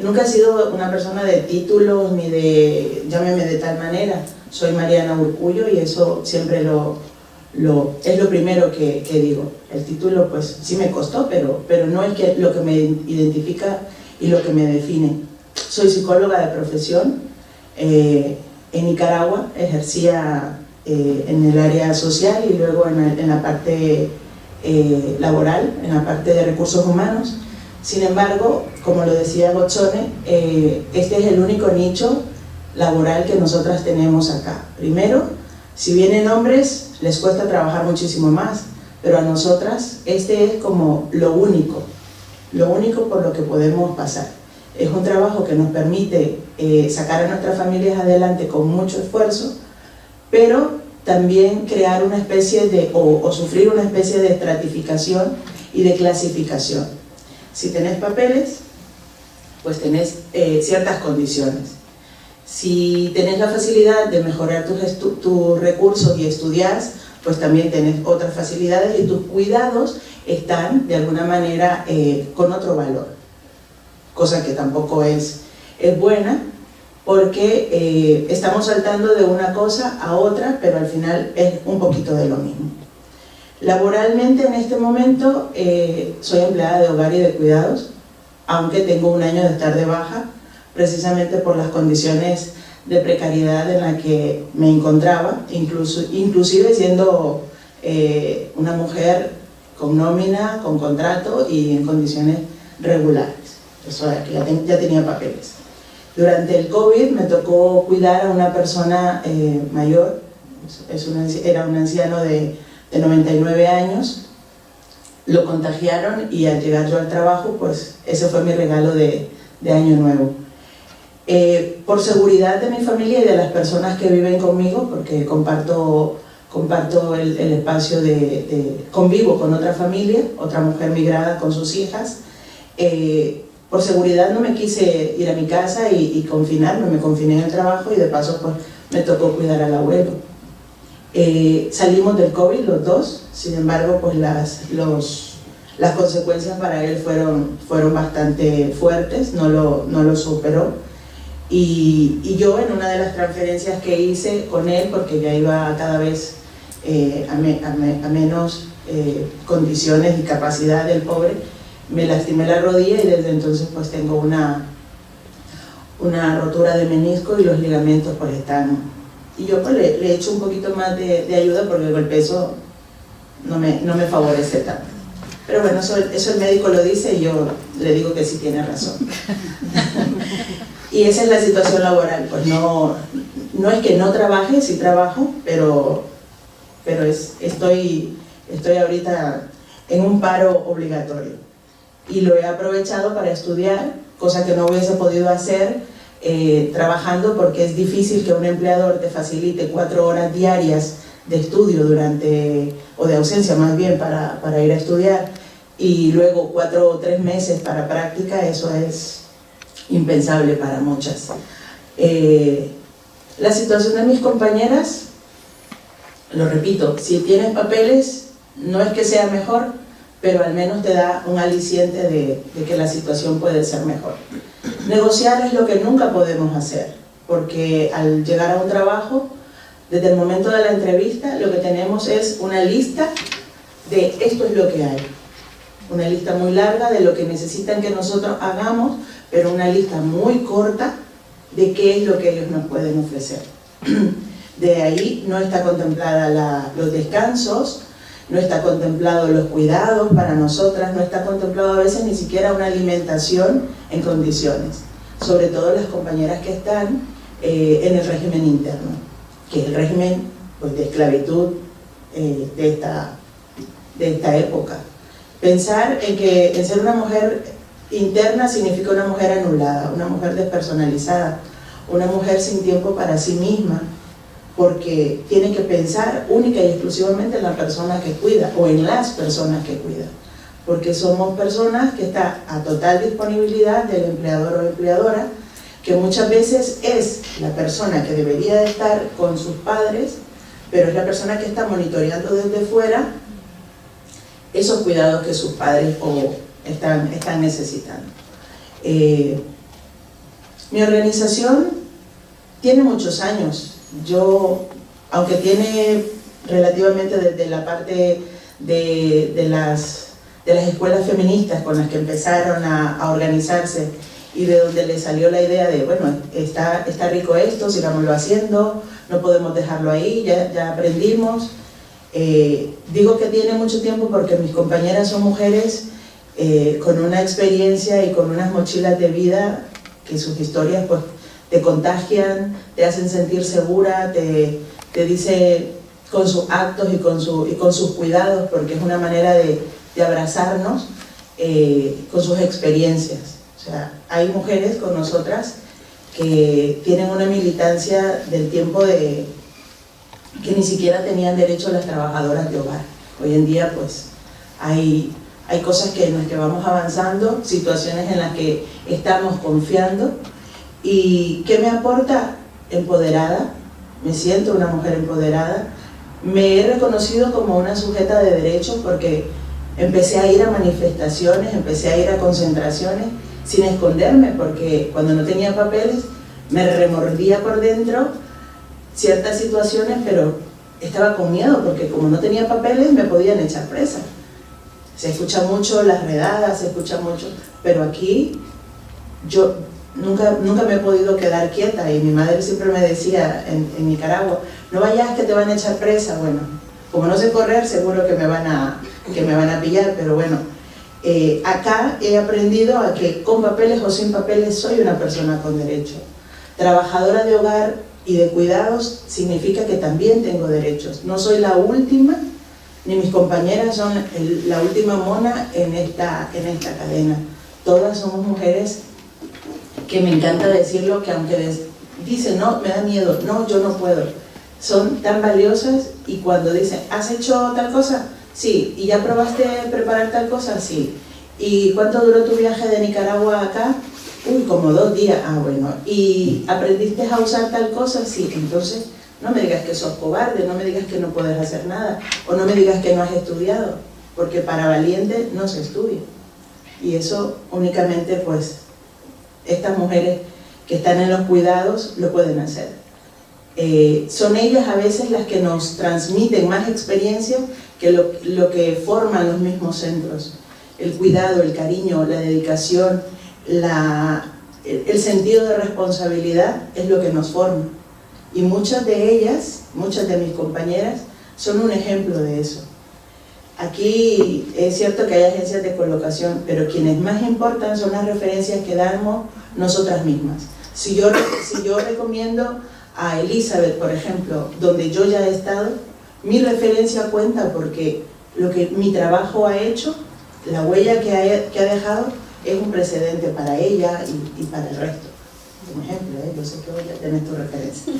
nunca he sido una persona de títulos ni de llámeme de tal manera. Soy Mariana Urcullo y eso siempre es lo primero que digo. El título pues sí me costó, pero no es lo que me identifica y lo que me define. Soy psicóloga de profesión. En Nicaragua ejercía en el área social y luego en la parte laboral, en la parte de recursos humanos. Sin embargo, como lo decía Gotzone, este es el único nicho laboral que nosotras tenemos acá. Primero, si vienen hombres, les cuesta trabajar muchísimo más, pero a nosotras este es como lo único por lo que podemos pasar. Es un trabajo que nos permite sacar a nuestras familias adelante con mucho esfuerzo, pero también crear una especie de, o sufrir una especie de estratificación y de clasificación. Si tenés papeles, pues tenés ciertas condiciones. Si tenés la facilidad de mejorar tus recursos y estudiás, pues también tenés otras facilidades y tus cuidados están de alguna manera con otro valor. Cosa que tampoco es buena, porque estamos saltando de una cosa a otra, pero al final es un poquito de lo mismo. Laboralmente en este momento soy empleada de hogar y de cuidados, aunque tengo un año de estar de baja, precisamente por las condiciones de precariedad en la que me encontraba, inclusive siendo una mujer con nómina, con contrato y en condiciones regulares. Eso ya tenía papeles. Durante el COVID me tocó cuidar a una persona mayor, era un anciano de 99 años, lo contagiaron y al llegar yo al trabajo, pues ese fue mi regalo de Año Nuevo. Por seguridad de mi familia y de las personas que viven conmigo, porque comparto el espacio convivo con otra familia, otra mujer migrada con sus hijas, por seguridad no me quise ir a mi casa y confinarme, me confiné en el trabajo y de paso pues me tocó cuidar al abuelo. Salimos del COVID los dos, sin embargo pues las consecuencias para él fueron bastante fuertes, no lo superó. Y yo en una de las transferencias que hice con él, porque ya iba cada vez a menos condiciones y capacidad del pobre, me lastimé la rodilla y desde entonces pues tengo una rotura de menisco y los ligamentos pues están... Y yo pues le he hecho un poquito más de ayuda porque el peso no me favorece tanto. Pero bueno, eso el médico lo dice y yo le digo que sí tiene razón. Y esa es la situación laboral, pues no es que no trabaje, sí trabajo, pero estoy ahorita en un paro obligatorio. Y lo he aprovechado para estudiar, cosa que no hubiese podido hacer trabajando, porque es difícil que un empleador te facilite 4 horas diarias de estudio o de ausencia más bien para ir a estudiar, y luego 4 o 3 meses para práctica. Eso es impensable para muchas. La situación de mis compañeras, lo repito, si tienes papeles no es que sea mejor, pero al menos te da un aliciente de que la situación puede ser mejor. Negociar es lo que nunca podemos hacer, porque al llegar a un trabajo, desde el momento de la entrevista, lo que tenemos es una lista de esto es lo que hay. Una lista muy larga de lo que necesitan que nosotros hagamos, pero una lista muy corta de qué es lo que ellos nos pueden ofrecer. De ahí no está contemplada los descansos, no está contemplado los cuidados para nosotras, no está contemplado a veces ni siquiera una alimentación en condiciones, sobre todo las compañeras que están en el régimen interno, que es el régimen pues, de esclavitud de esta época. Pensar en ser una mujer interna significa una mujer anulada, una mujer despersonalizada, una mujer sin tiempo para sí misma, porque tiene que pensar única y exclusivamente en la persona que cuida o en las personas que cuida, porque somos personas que están a total disponibilidad del empleador o empleadora, que muchas veces es la persona que debería de estar con sus padres, pero es la persona que está monitoreando desde fuera esos cuidados que sus padres están necesitando. Mi organización tiene muchos años. Yo, aunque tiene relativamente desde la parte de las escuelas feministas con las que empezaron a organizarse y de donde le salió la idea de, bueno, está rico esto, sigámoslo haciendo, no podemos dejarlo ahí, ya aprendimos. Digo que tiene mucho tiempo porque mis compañeras son mujeres con una experiencia y con unas mochilas de vida que sus historias pues te contagian, te hacen sentir segura, te dice con sus actos y con sus cuidados, porque es una manera de abrazarnos con sus experiencias. O sea, hay mujeres con nosotras que tienen una militancia del tiempo que ni siquiera tenían derecho las trabajadoras de hogar. Hoy en día pues hay cosas en las que vamos avanzando, situaciones en las que estamos confiando. ¿Y qué me aporta? Empoderada, me siento una mujer empoderada, me he reconocido como una sujeta de derechos porque empecé a ir a manifestaciones, empecé a ir a concentraciones sin esconderme, porque cuando no tenía papeles me remordía por dentro ciertas situaciones, pero estaba con miedo porque como no tenía papeles me podían echar presa. Se escucha mucho las redadas, se escucha mucho, pero aquí yo nunca me he podido quedar quieta y mi madre siempre me decía en Nicaragua, no vayas que te van a echar presa. Bueno, como no sé correr seguro que me van a pillar, pero bueno, acá he aprendido a que con papeles o sin papeles soy una persona con derecho. Trabajadora de hogar y de cuidados significa que también tengo derechos. No soy la última, ni mis compañeras son la última mona en esta cadena. Todas somos mujeres que me encanta decirlo, que aunque dicen, no, me da miedo, no, yo no puedo, son tan valiosas, y cuando dicen, ¿has hecho tal cosa? Sí. ¿Y ya probaste preparar tal cosa? Sí. ¿Y cuánto duró tu viaje de Nicaragua acá? Uy, como 2 días. Ah, bueno. ¿Y aprendiste a usar tal cosa? Sí. Entonces, no me digas que sos cobarde, no me digas que no puedes hacer nada, o no me digas que no has estudiado, porque para valiente no se estudia. Y eso únicamente, pues, estas mujeres que están en los cuidados lo pueden hacer. Son ellas a veces las que nos transmiten más experiencia que lo que forman los mismos centros. El cuidado, el cariño, la dedicación, el sentido de responsabilidad es lo que nos forma. Y muchas de ellas, muchas de mis compañeras, son un ejemplo de eso. Aquí es cierto que hay agencias de colocación, pero quienes más importan son las referencias que damos nosotras mismas. Si yo recomiendo a Elizabeth, por ejemplo, donde yo ya he estado, mi referencia cuenta porque lo que mi trabajo ha hecho, la huella que ha dejado, es un precedente para ella y para el resto. Como ejemplo, yo sé que voy a tener tu referencia.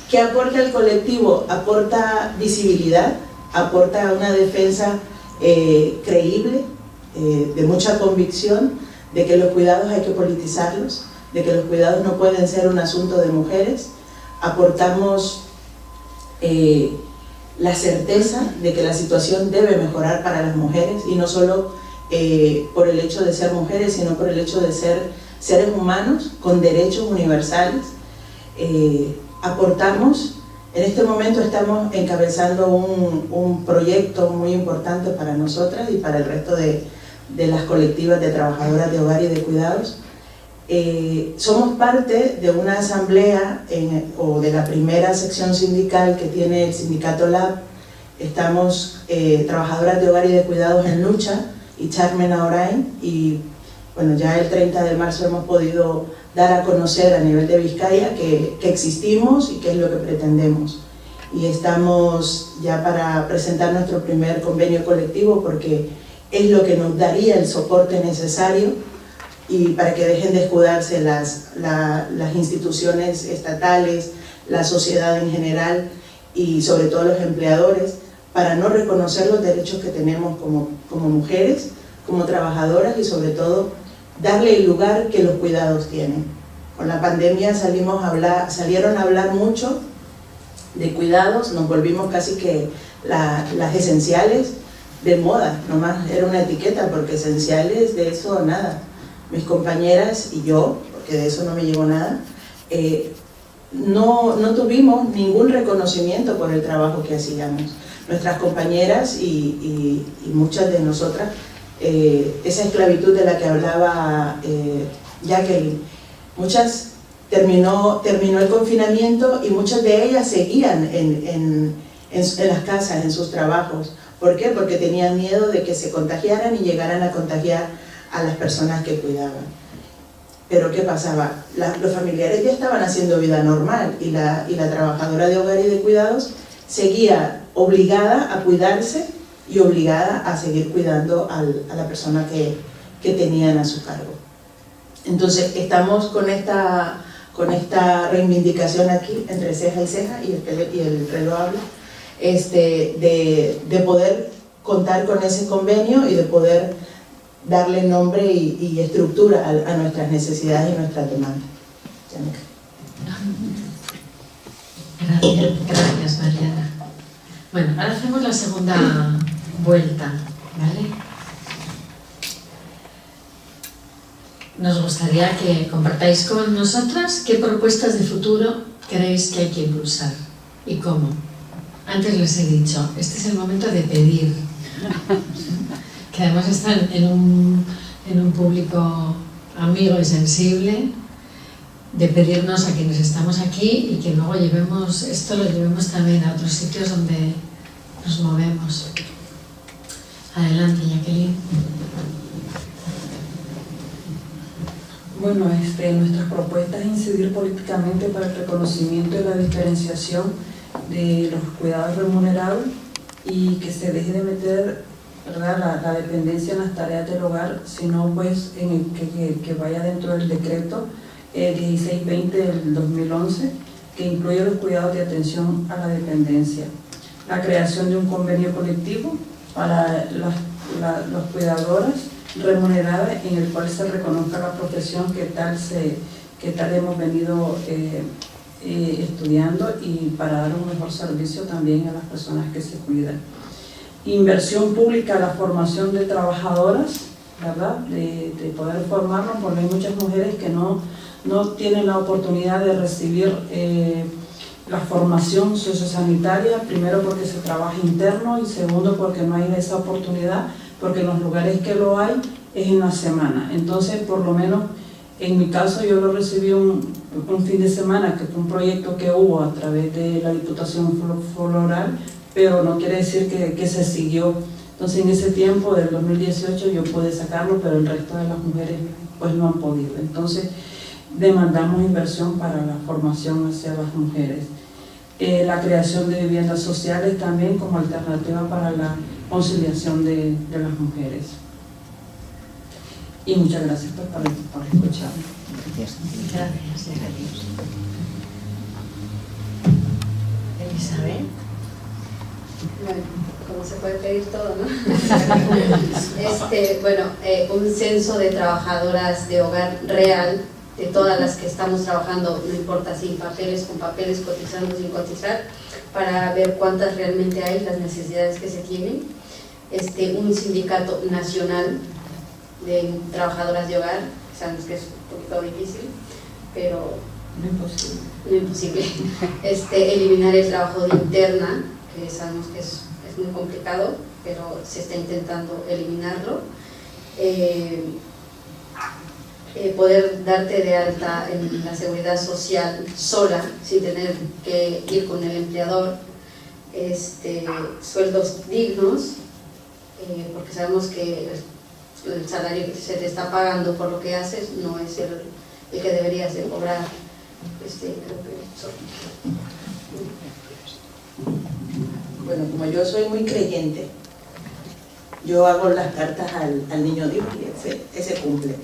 ¿Qué aporta el colectivo? Aporta visibilidad, aporta una defensa creíble, de mucha convicción, de que los cuidados hay que politizarlos, de que los cuidados no pueden ser un asunto de mujeres. Aportamos la certeza de que la situación debe mejorar para las mujeres, y no solo por el hecho de ser mujeres, sino por el hecho de ser seres humanos con derechos universales. Aportamos, en este momento estamos encabezando un proyecto muy importante para nosotras y para el resto de las colectivas de trabajadoras de hogar y de cuidados. Somos parte de una asamblea o de la primera sección sindical que tiene el sindicato LAB. Estamos trabajadoras de hogar y de cuidados en lucha y Charmen Aorain, y bueno, ya el 30 de marzo hemos podido dar a conocer a nivel de Vizcaya que existimos y qué es lo que pretendemos. Y estamos ya para presentar nuestro primer convenio colectivo, porque es lo que nos daría el soporte necesario y para que dejen de escudarse las instituciones estatales, la sociedad en general y sobre todo los empleadores, para no reconocer los derechos que tenemos como mujeres, como trabajadoras, y sobre todo darle el lugar que los cuidados tienen. Con la pandemia salieron a hablar mucho de cuidados, nos volvimos casi que las esenciales de moda, nomás era una etiqueta, porque esenciales de eso nada. Mis compañeras y yo, porque de eso no me llevo nada, no tuvimos ningún reconocimiento por el trabajo que hacíamos. Nuestras compañeras y muchas de nosotras, esa esclavitud de la que hablaba Jacqueline, muchas terminó el confinamiento y muchas de ellas seguían en las casas, en sus trabajos. ¿Por qué? Porque tenían miedo de que se contagiaran y llegaran a contagiar a las personas que cuidaban. Pero ¿qué pasaba? Los familiares ya estaban haciendo vida normal, y la trabajadora de hogar y de cuidados seguía obligada a cuidarse y obligada a seguir cuidando a la persona que tenían a su cargo. Entonces estamos con esta reivindicación aquí, entre ceja y ceja, y el reloj habla, de poder contar con ese convenio y de poder darle nombre y estructura a nuestras necesidades y nuestras demandas. Gracias, Mariana. Bueno, ahora hacemos la segunda vuelta, ¿vale? Nos gustaría que compartáis con nosotras qué propuestas de futuro creéis que hay que impulsar. y cómo. Antes les he dicho, este es el momento de pedir, que además están en un público amigo y sensible, de pedirnos a quienes estamos aquí y que luego llevemos, esto lo llevemos también a otros sitios donde nos movemos. Adelante, Jacqueline. Bueno, nuestras propuestas es incidir políticamente para el reconocimiento y la diferenciación de los cuidados remunerados y que se deje de meter, ¿verdad?, la dependencia en las tareas del hogar, sino pues que vaya dentro del decreto 1620 del 2011, que incluye los cuidados de atención a la dependencia. La creación de un convenio colectivo para las cuidadoras remuneradas, en el cual se reconozca la profesión que tal hemos venido estudiando, y para dar un mejor servicio también a las personas que se cuidan. Inversión pública a la formación de trabajadoras, ¿verdad?, de poder formarnos, porque hay muchas mujeres que no tienen la oportunidad de recibir la formación sociosanitaria, primero porque se trabaja interno y segundo porque no hay esa oportunidad, porque en los lugares que lo hay es en la semana. Entonces, por lo menos en mi caso, yo lo recibí un fin de semana, que fue un proyecto que hubo a través de la Diputación Floral, pero no quiere decir que se siguió. Entonces, en ese tiempo del 2018 yo pude sacarlo, pero el resto de las mujeres pues no han podido. Entonces, demandamos inversión para la formación hacia las mujeres. La creación de viviendas sociales también como alternativa para la conciliación de las mujeres. Y muchas gracias pues, por escucharme. Gracias. Elizabeth. Bueno, como se puede pedir todo, ¿no? Un censo de trabajadoras de hogar real, de todas las que estamos trabajando, no importa sin papeles, con papeles, cotizando, sin cotizar, para ver cuántas realmente hay, las necesidades que se tienen. Un sindicato nacional de trabajadoras de hogar, sabemos que es un poquito difícil, pero no imposible. Eliminar el trabajo de interna, que sabemos que es muy complicado, pero se está intentando eliminarlo. Poder darte de alta en la seguridad social sola, sin tener que ir con el empleador, sueldos dignos, porque sabemos que el salario que se te está pagando por lo que haces no es el que deberías de cobrar. Bueno, como yo soy muy creyente, yo hago las cartas al niño Dios y ese cumple.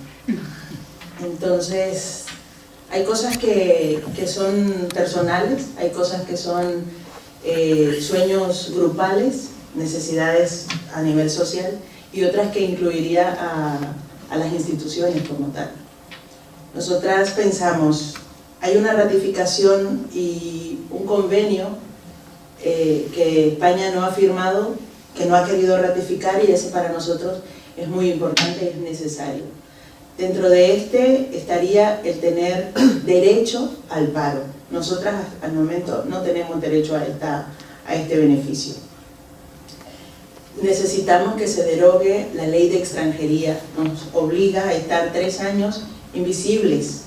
Entonces, hay cosas que son personales, hay cosas que son sueños grupales, necesidades a nivel social, y otras que incluiría a las instituciones como tal. Nosotras pensamos, hay una ratificación y un convenio que España no ha firmado, que no ha querido ratificar, y ese para nosotros es muy importante y es necesario. Dentro de este estaría el tener derecho al paro. Nosotras al momento no tenemos derecho a este beneficio. Necesitamos que se derogue la ley de extranjería, nos obliga a estar 3 años invisibles,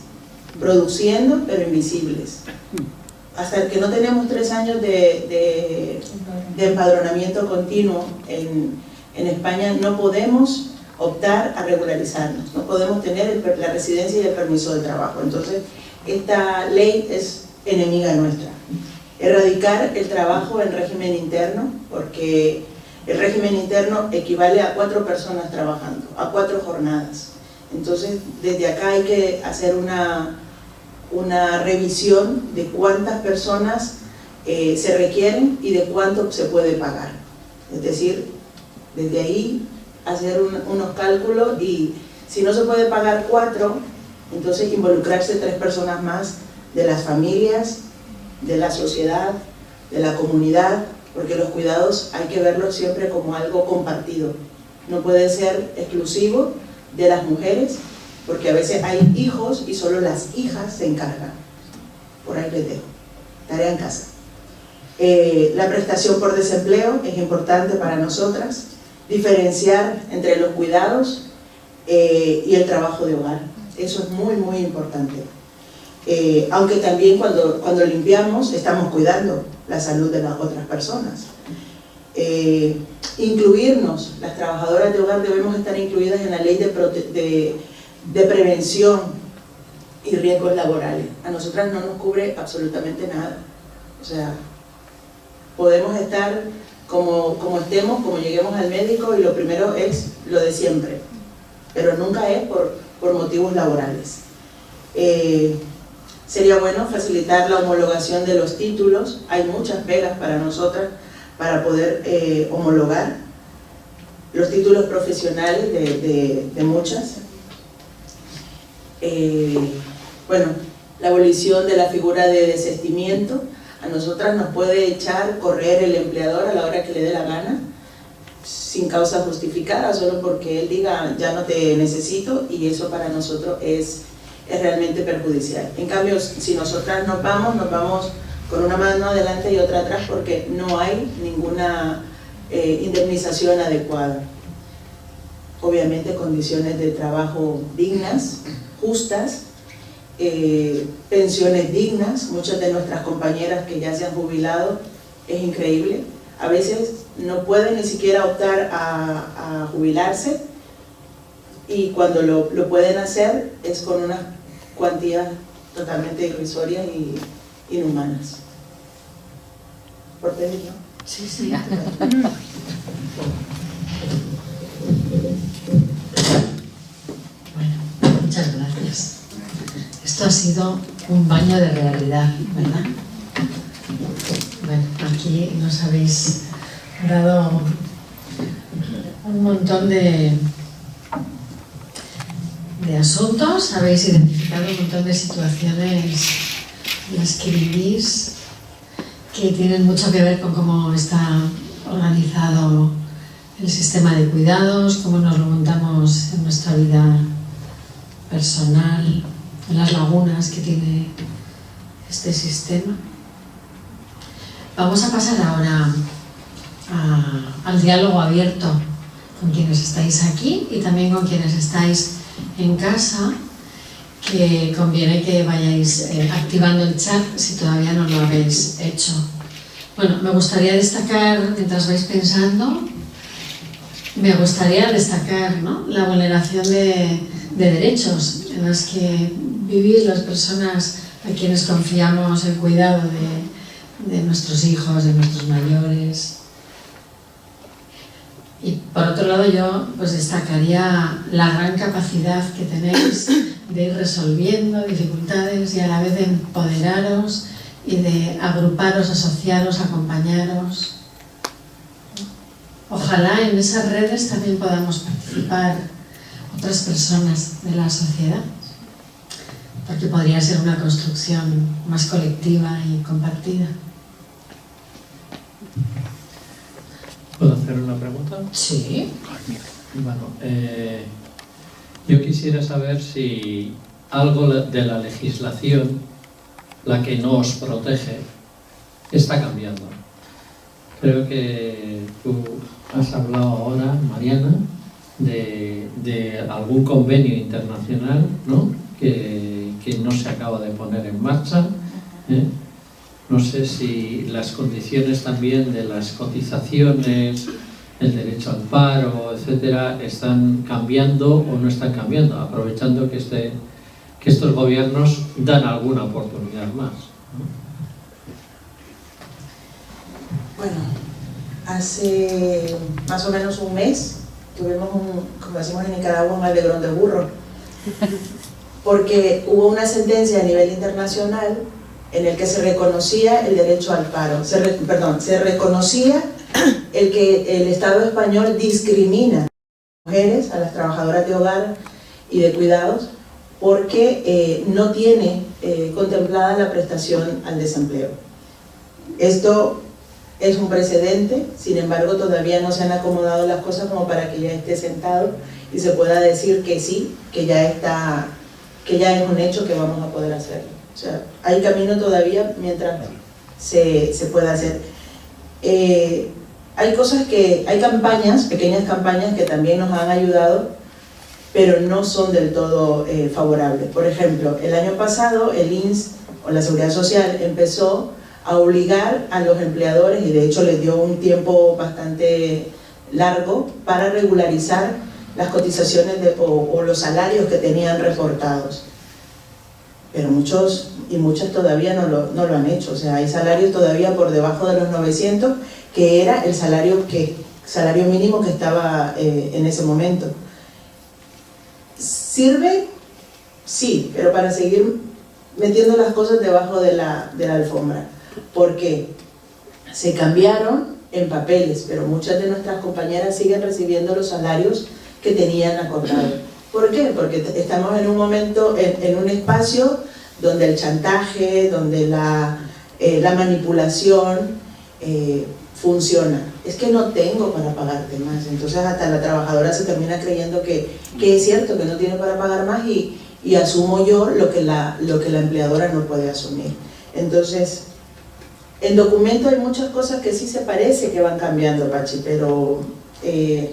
produciendo pero invisibles. Hasta que no tenemos 3 años de empadronamiento continuo en España, no podemos optar a regularizarnos, no podemos tener la residencia y el permiso de trabajo. Entonces, esta ley es enemiga nuestra. Erradicar el trabajo en régimen interno, porque el régimen interno equivale a 4 personas trabajando, a 4 jornadas. Entonces, desde acá hay que hacer una revisión de cuántas personas se requieren y de cuánto se puede pagar. Es decir, desde ahí hacer unos cálculos, y si no se puede pagar 4, entonces involucrarse 3 personas más de las familias, de la sociedad, de la comunidad, porque los cuidados hay que verlos siempre como algo compartido. No puede ser exclusivo de las mujeres, porque a veces hay hijos y solo las hijas se encargan. Por ahí les dejo. Tarea en casa. La prestación por desempleo es importante para nosotras, diferenciar entre los cuidados y el trabajo de hogar, eso es muy muy importante. Aunque también cuando limpiamos estamos cuidando la salud de las otras personas. Incluirnos, las trabajadoras de hogar debemos estar incluidas en la ley de prevención y riesgos laborales. A nosotras no nos cubre absolutamente nada, o sea, podemos estar como estemos, como lleguemos al médico, y lo primero es lo de siempre, pero nunca es por motivos laborales. Sería bueno facilitar la homologación de los títulos. Hay muchas pegas para nosotras para poder homologar los títulos profesionales de muchas. Bueno, la abolición de la figura de desistimiento. A nosotras nos puede echar, correr el empleador a la hora que le dé la gana, sin causa justificada, solo porque él diga ya no te necesito, y eso para nosotros es realmente perjudicial. En cambio, si nosotras nos vamos con una mano adelante y otra atrás, porque no hay ninguna indemnización adecuada. Obviamente condiciones de trabajo dignas, justas, pensiones dignas. Muchas de nuestras compañeras que ya se han jubilado, es increíble, a veces no pueden ni siquiera optar a jubilarse, y cuando lo pueden hacer es con unas cuantías totalmente irrisorias y inhumanas. ¿Por pedir, no? Sí, sí. Bueno, muchas gracias. Esto ha sido un baño de realidad, ¿verdad? Bueno, aquí nos habéis dado un montón de asuntos, habéis identificado un montón de situaciones en las que vivís, que tienen mucho que ver con cómo está organizado el sistema de cuidados, cómo nos lo montamos en nuestra vida personal, en las lagunas que tiene este sistema. Vamos a pasar ahora al diálogo abierto con quienes estáis aquí y también con quienes estáis en casa, que conviene que vayáis activando el chat si todavía no lo habéis hecho. Bueno, me gustaría destacar, mientras vais pensando, ¿no?, la vulneración de derechos en las que vivís las personas a quienes confiamos el cuidado de nuestros hijos, de nuestros mayores. Y por otro lado, yo pues destacaría la gran capacidad que tenéis de ir resolviendo dificultades y a la vez de empoderaros y de agruparos, asociaros, acompañaros. Ojalá en esas redes también podamos participar otras personas de la sociedad, porque podría ser una construcción más colectiva y compartida. ¿Puedo hacer una pregunta? Sí. Bueno, yo quisiera saber si algo de la legislación, la que nos protege, está cambiando. Creo que tú has hablado ahora, Mariana, de algún convenio internacional, ¿no?, que no se acaba de poner en marcha. No sé si las condiciones también de las cotizaciones, el derecho al paro, etcétera, están cambiando o no están cambiando, aprovechando que estos gobiernos dan alguna oportunidad más, ¿no? Bueno, hace más o menos un mes tuvimos como decimos en Nicaragua, un alegrón de burro, porque hubo una sentencia a nivel internacional en el que se reconocía el derecho al paro, se reconocía el que el Estado español discrimina a las mujeres, a las trabajadoras de hogar y de cuidados, porque no tiene contemplada la prestación al desempleo. Esto es un precedente, sin embargo todavía no se han acomodado las cosas como para que ya esté sentado y se pueda decir que sí, que ya es un hecho que vamos a poder hacerlo. O sea, hay camino todavía mientras se pueda hacer. Hay campañas, pequeñas campañas que también nos han ayudado, pero no son del todo favorables. Por ejemplo, el año pasado el INS o la Seguridad Social empezó a obligar a los empleadores, y de hecho les dio un tiempo bastante largo para regularizar las cotizaciones o los salarios que tenían reportados. Pero muchos y muchas todavía no lo han hecho. O sea, hay salarios todavía por debajo de los 900, que era el salario mínimo que estaba en ese momento. ¿Sirve? Sí, pero para seguir metiendo las cosas debajo de la alfombra. Porque se cambiaron en papeles, pero muchas de nuestras compañeras siguen recibiendo los salarios que tenían acordado. ¿Por qué? Porque estamos en un momento, en un espacio donde el chantaje, donde la manipulación funciona. Es que no tengo para pagarte más. Entonces hasta la trabajadora se termina creyendo que es cierto, que no tiene para pagar más, y asumo yo lo que la empleadora no puede asumir. Entonces, en documento hay muchas cosas que sí se parece que van cambiando, Pachi, pero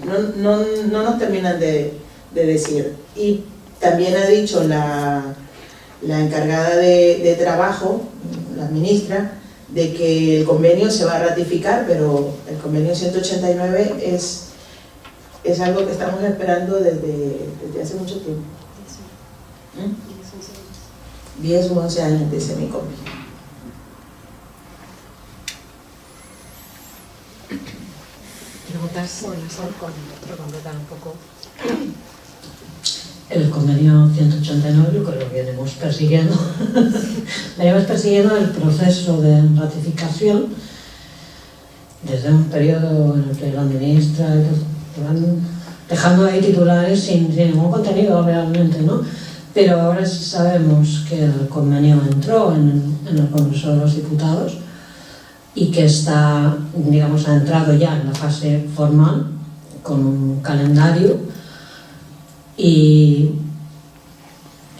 no nos terminan de decir. Y también ha dicho la encargada de trabajo, la ministra, de que el convenio se va a ratificar, pero el convenio 189 es algo que estamos esperando desde hace mucho tiempo. 10 u 11 años, dice mi compi. Preguntas por completar un poco. El convenio 189 lo que lo venimos persiguiendo. Venimos persiguiendo el proceso de ratificación desde un periodo en el que la ministra van dejando ahí titulares sin ningún contenido realmente, ¿no? Pero ahora sí sabemos que el convenio entró en el Congreso de los Diputados y que está, digamos, ha entrado ya en la fase formal con un calendario, y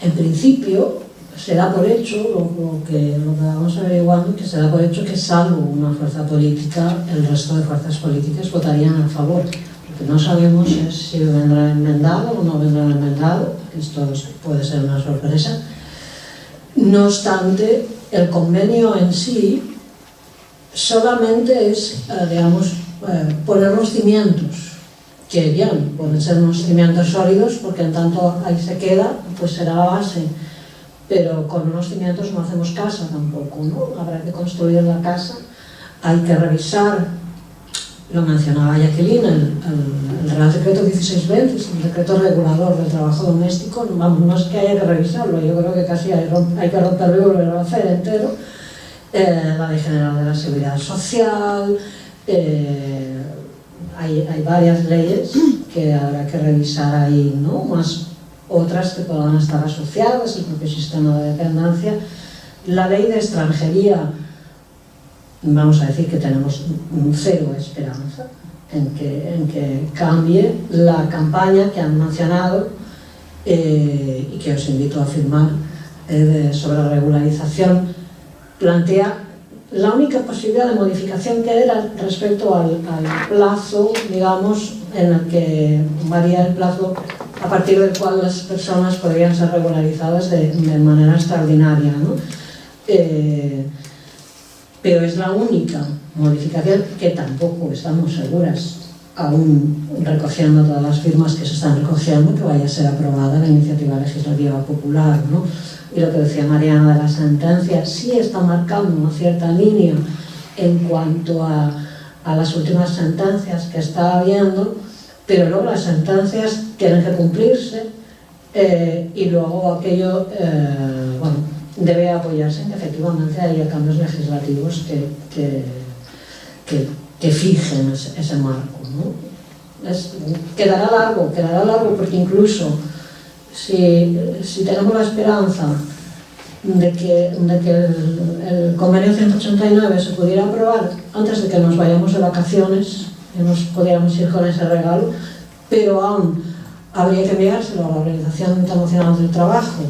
en principio se da por hecho lo que vamos averiguando, que se da por hecho que salvo una fuerza política, el resto de fuerzas políticas votarían a favor. Lo que no sabemos es si vendrá enmendado o no vendrá enmendado, esto puede ser una sorpresa. No obstante, el convenio en sí solamente es, digamos, poner los cimientos, que bien, pueden ser unos cimientos sólidos, porque en tanto ahí se queda, pues será la base, pero con unos cimientos no hacemos casa tampoco, ¿no? Habrá que construir la casa, hay que revisar, lo mencionaba Jacqueline, el Real Decreto 1620, el decreto regulador del trabajo doméstico, no es que haya que revisarlo, yo creo que casi hay que romperlo y volverlo a hacer entero. La Ley General de la Seguridad Social, hay varias leyes que habrá que revisar ahí, ¿no? Más otras que puedan estar asociadas, el propio sistema de dependencia. La ley de extranjería, vamos a decir que tenemos cero esperanza en que cambie. La campaña que han mencionado y que os invito a firmar sobre la regularización plantea la única posibilidad de modificación que era respecto al plazo, digamos, en el que varía el plazo a partir del cual las personas podrían ser regularizadas de manera extraordinaria, ¿no? Pero es la única modificación que tampoco estamos seguras, aún recogiendo todas las firmas que se están recogiendo, que vaya a ser aprobada la iniciativa legislativa popular, ¿no? Y lo que decía Mariana de la sentencia, sí está marcando una cierta línea en cuanto a las últimas sentencias que está habiendo, pero luego las sentencias tienen que cumplirse y luego aquello bueno, debe apoyarse en que efectivamente haya cambios legislativos que fijen ese marco, ¿no? Quedará largo porque incluso si tenemos la esperanza de que el convenio 189 se pudiera aprobar antes de que nos vayamos de vacaciones y nos pudiéramos ir con ese regalo, pero aún habría que enviárselo a la Organización Internacional del Trabajo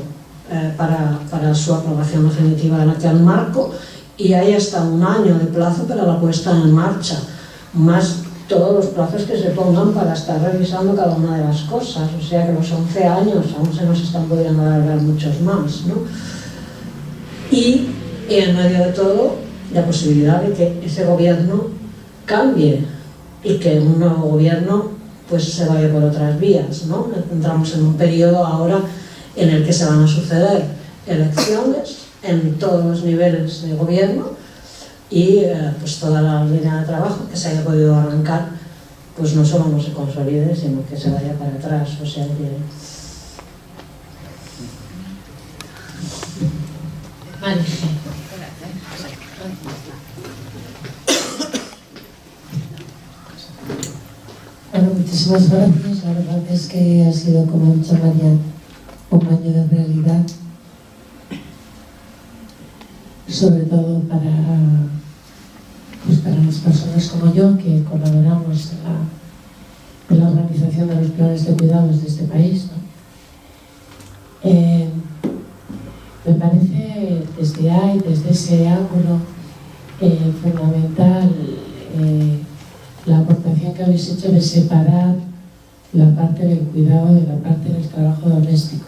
para su aprobación definitiva en aquel marco, y hay hasta 1 año de plazo para la puesta en marcha, más todos los plazos que se pongan para estar revisando cada una de las cosas, o sea que los 11 años aún se nos están pudiendo alargar muchos más, ¿no? Y en medio de todo, la posibilidad de que ese gobierno cambie y que un nuevo gobierno pues se vaya por otras vías, ¿no? Entramos en un periodo ahora en el que se van a suceder elecciones en todos los niveles de gobierno y pues toda la línea de trabajo que se haya podido arrancar pues no solo no se consolide, sino que se vaya para atrás, o sea que... Marije. Bueno, muchísimas gracias. La verdad es que ha sido, como ha dicho María, un baño de realidad, sobre todo para las personas como yo que colaboramos en la organización de los planes de cuidados de este país, ¿no? Me parece desde ese ángulo fundamental la aportación que habéis hecho de separar la parte del cuidado de la parte del trabajo doméstico.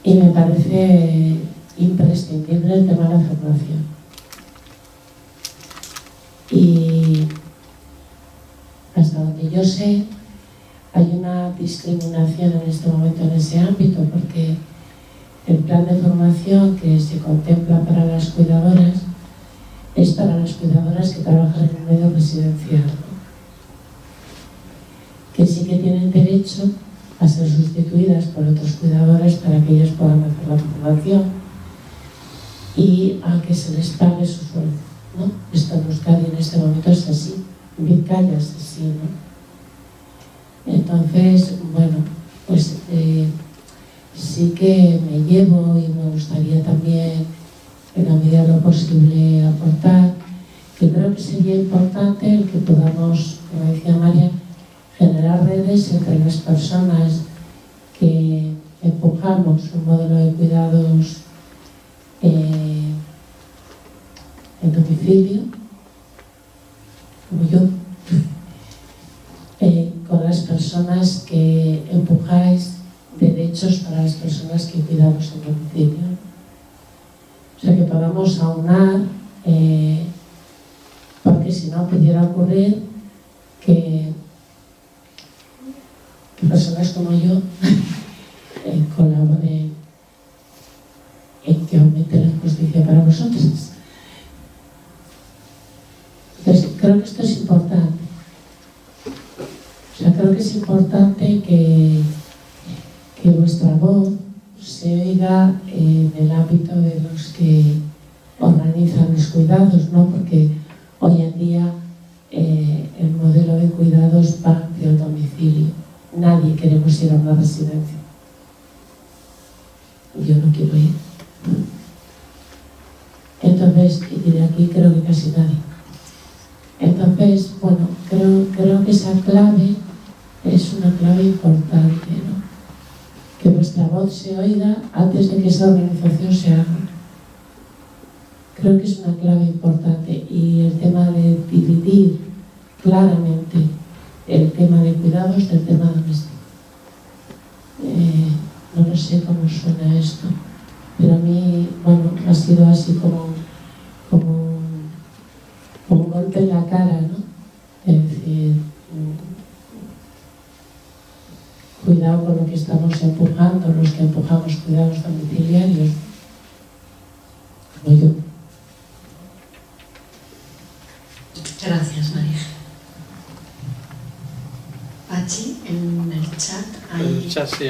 Y me parece imprescindible el tema de la formación. Y hasta donde yo sé, hay una discriminación en este momento en ese ámbito, porque el plan de formación que se contempla para las cuidadoras es para las cuidadoras que trabajan en un medio residencial, ¿no? Que sí que tienen derecho a ser sustituidas por otras cuidadoras para que ellas puedan hacer la formación y a que se les pague su sueldo, ¿no? Esto en Euskadi en este momento es así, en Vizcaya es así, ¿no? Entonces, bueno, pues sí que me llevo y me gustaría también, en la medida de lo posible, aportar, que creo que sería importante el que podamos, como decía María, generar redes entre las personas que empujamos un modelo de cuidados en domicilio, como yo, con las personas que empujáis derechos para las personas que cuidamos en domicilio. O sea, que podamos aunar, porque si no pudiera ocurrir que personas como yo colaboren en que aumente la justicia para vosotros. Entonces, creo que esto es importante. O sea, creo que es importante que vuestra voz se oiga en el ámbito de los que organizan los cuidados, ¿no? Porque hoy en día el modelo de cuidados va hacia el domicilio. Nadie queremos ir a una residencia. Yo no quiero ir. Entonces, y de aquí creo que casi nadie. Entonces, bueno, creo que esa clave es una clave importante, ¿no? Que vuestra voz se oiga antes de que esa organización se haga. Creo que es una clave importante, y el tema de dividir claramente el tema de cuidados del tema doméstico. No lo sé cómo suena esto, pero a mí, bueno, ha sido así como un golpe en la cara, ¿no? Es decir, cuidado con lo que estamos empujando, los que empujamos cuidados domiciliarios, como yo. Gracias, María. Pachi, en el chat hay... En el chat sí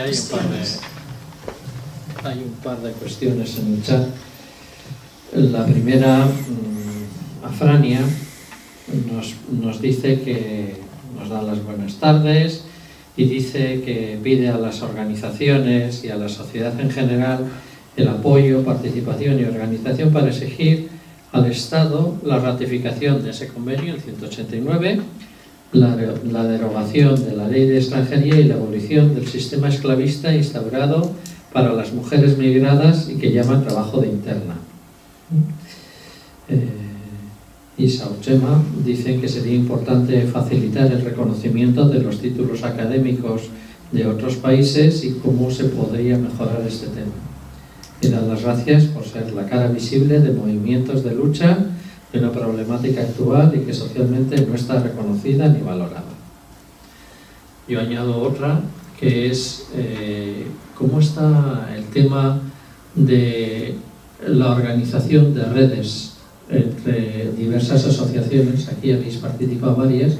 hay un par de cuestiones en el chat. La primera, Afrania nos dice que nos da las buenas tardes y dice que pide a las organizaciones y a la sociedad en general el apoyo, participación y organización para exigir al Estado la ratificación de ese convenio, el 189, la derogación de la ley de extranjería y la abolición del sistema esclavista instaurado para las mujeres migradas y que llaman trabajo de interna. Isa o Chema dicen que sería importante facilitar el reconocimiento de los títulos académicos de otros países y cómo se podría mejorar este tema. Y dan las gracias por ser la cara visible de movimientos de lucha de una problemática actual y que socialmente no está reconocida ni valorada. Yo añado otra, que es cómo está el tema de la organización de redes entre diversas asociaciones. Aquí habéis participado varias,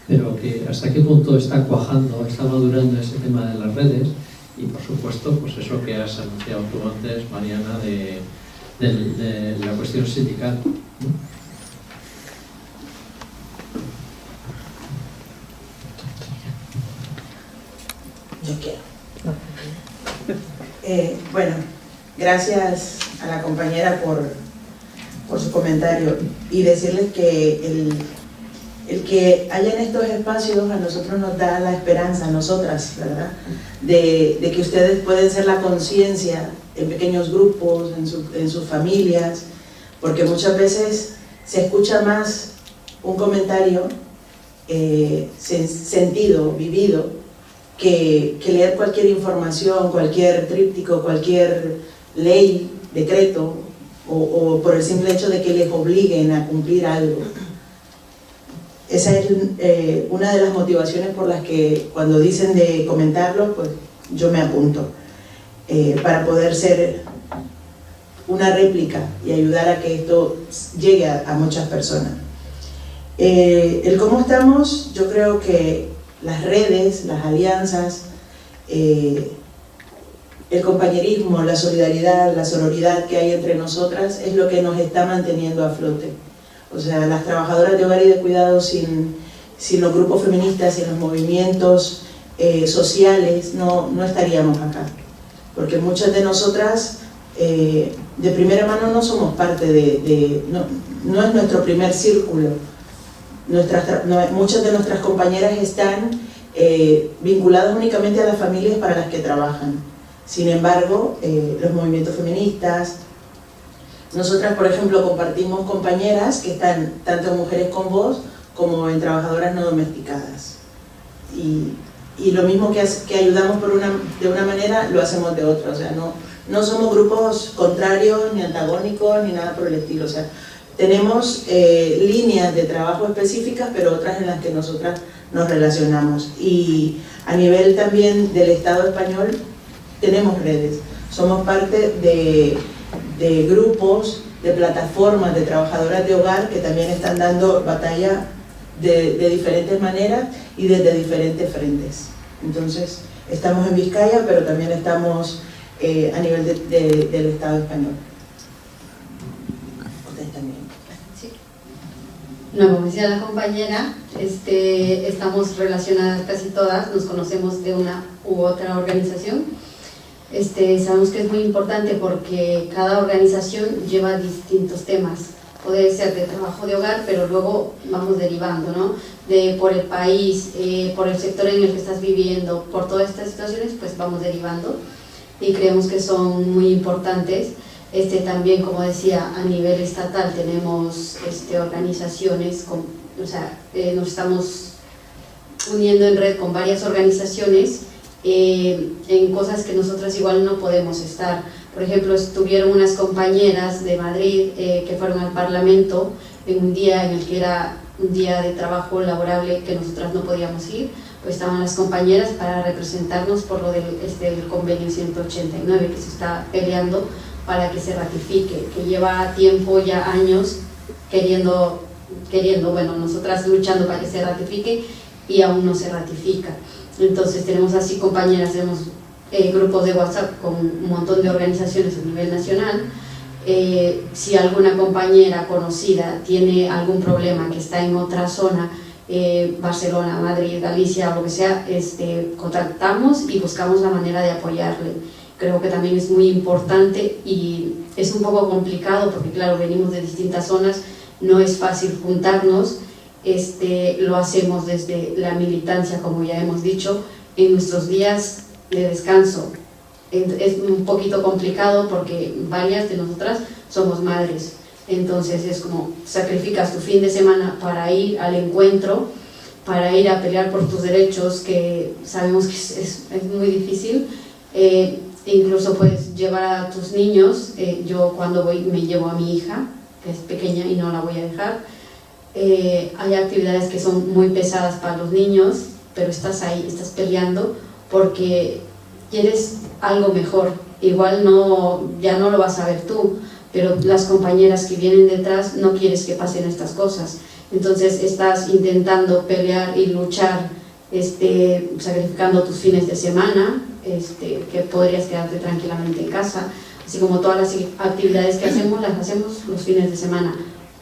pero que hasta qué punto está cuajando, está madurando ese tema de las redes y, por supuesto, pues eso que has anunciado tú antes, Mariana, de la cuestión sindical, ¿no? Yo quiero. Bueno, gracias a la compañera por su comentario y decirles que el que haya en estos espacios a nosotros nos da la esperanza, a nosotras, ¿verdad? De que ustedes pueden ser la conciencia en pequeños grupos, en sus familias, porque muchas veces se escucha más un comentario sentido, vivido, que leer cualquier información, cualquier tríptico, cualquier ley, decreto, o por el simple hecho de que les obliguen a cumplir algo. Esa es una de las motivaciones por las que cuando dicen de comentarlo, pues yo me apunto, para poder ser una réplica y ayudar a que esto llegue a muchas personas. El cómo estamos, yo creo que las redes, las alianzas, el compañerismo, la solidaridad, la sororidad que hay entre nosotras es lo que nos está manteniendo a flote. O sea, las trabajadoras de hogar y de cuidado sin los grupos feministas, sin los movimientos sociales, no estaríamos acá. Porque muchas de nosotras, de primera mano, no somos parte no es nuestro primer círculo. Muchas de nuestras compañeras están vinculadas únicamente a las familias para las que trabajan. Sin embargo, los movimientos feministas, nosotras, por ejemplo, compartimos compañeras que están tanto en Mujeres con Voz como en Trabajadoras No Domesticadas. Y lo mismo que ayudamos de una manera, lo hacemos de otra. O sea, no somos grupos contrarios, ni antagónicos, ni nada por el estilo. O sea, tenemos líneas de trabajo específicas, pero otras en las que nosotras nos relacionamos. Y a nivel también del Estado español, tenemos redes. Somos parte de grupos, de plataformas de trabajadoras de hogar que también están dando batalla de diferentes maneras y desde diferentes frentes. Entonces, estamos en Vizcaya, pero también estamos a nivel del Estado español. Ustedes también. Sí. No, como decía la compañera, estamos relacionadas casi todas, nos conocemos de una u otra organización. Sabemos que es muy importante porque cada organización lleva distintos temas. Puede ser de trabajo de hogar, pero luego vamos derivando, ¿no? Por el país, por el sector en el que estás viviendo, por todas estas situaciones, pues vamos derivando y creemos que son muy importantes. También, como decía, a nivel estatal tenemos organizaciones, nos estamos uniendo en red con varias organizaciones en cosas que nosotras igual no podemos estar. Por ejemplo, estuvieron unas compañeras de Madrid que fueron al Parlamento en un día en el que era un día de trabajo laborable que nosotras no podíamos ir, pues estaban las compañeras para representarnos por lo del convenio 189 que se está peleando para que se ratifique, que lleva tiempo, ya años, queriendo, bueno, nosotras luchando para que se ratifique y aún no se ratifica. Entonces tenemos así compañeras, tenemos grupos de WhatsApp con un montón de organizaciones a nivel nacional. Si alguna compañera conocida tiene algún problema que está en otra zona, Barcelona, Madrid, Galicia, lo que sea, contactamos y buscamos la manera de apoyarle. Creo que también es muy importante y es un poco complicado porque claro, venimos de distintas zonas, no es fácil juntarnos. Lo hacemos desde la militancia, como ya hemos dicho, en nuestros días de descanso. Es un poquito complicado porque varias de nosotras somos madres, Entonces es como sacrificas tu fin de semana para ir al encuentro, para ir a pelear por tus derechos, que sabemos que es muy difícil. Incluso puedes llevar a tus niños. Yo cuando voy me llevo a mi hija, que es pequeña y no la voy a dejar. Hay actividades que son muy pesadas para los niños, pero estás ahí, estás peleando porque quieres algo mejor. Igual ya no lo vas a ver tú, pero las compañeras que vienen detrás no quieres que pasen estas cosas. Entonces estás intentando pelear y luchar, sacrificando tus fines de semana, que podrías quedarte tranquilamente en casa, así como todas las actividades que hacemos, las hacemos los fines de semana,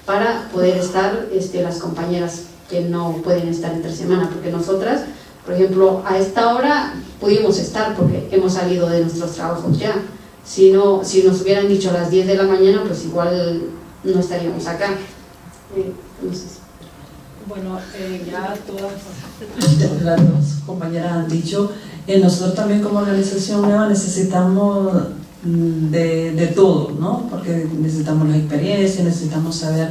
para poder estar las compañeras que no pueden estar entre semana, porque nosotras, por ejemplo, a esta hora pudimos estar porque hemos salido de nuestros trabajos ya. Si nos hubieran dicho a las 10 de la mañana, pues igual no estaríamos acá. No sé. Bueno, ya todas las compañeras han dicho, nosotros también como organización nueva necesitamos de todo, ¿no? Porque necesitamos la experiencia, necesitamos saber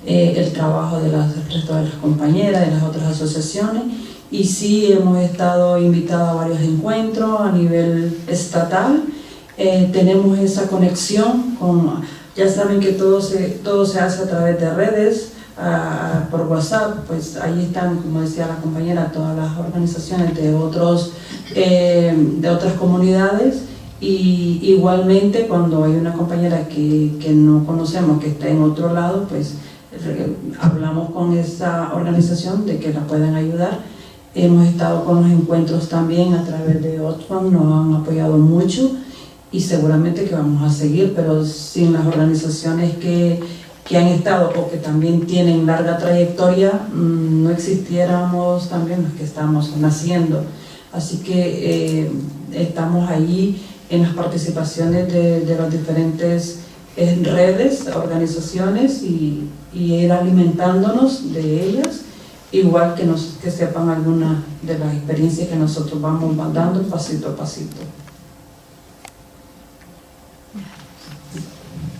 el trabajo del resto de las compañeras, de las otras asociaciones, y sí hemos estado invitados a varios encuentros a nivel estatal. Tenemos esa conexión ya saben que todo se hace a través de redes, por WhatsApp, pues ahí están, como decía la compañera, todas las organizaciones de otras comunidades, y igualmente cuando hay una compañera que no conocemos, que está en otro lado, pues hablamos con esa organización de que la puedan ayudar. Hemos estado con los encuentros también a través de Oxfam, nos han apoyado mucho y seguramente que vamos a seguir, pero sin las organizaciones que han estado o que también tienen larga trayectoria, no existiéramos también los que estamos naciendo. Así que estamos ahí en las participaciones de las diferentes redes, organizaciones, y ir alimentándonos de ellas, igual que sepan algunas de las experiencias que nosotros vamos dando pasito a pasito.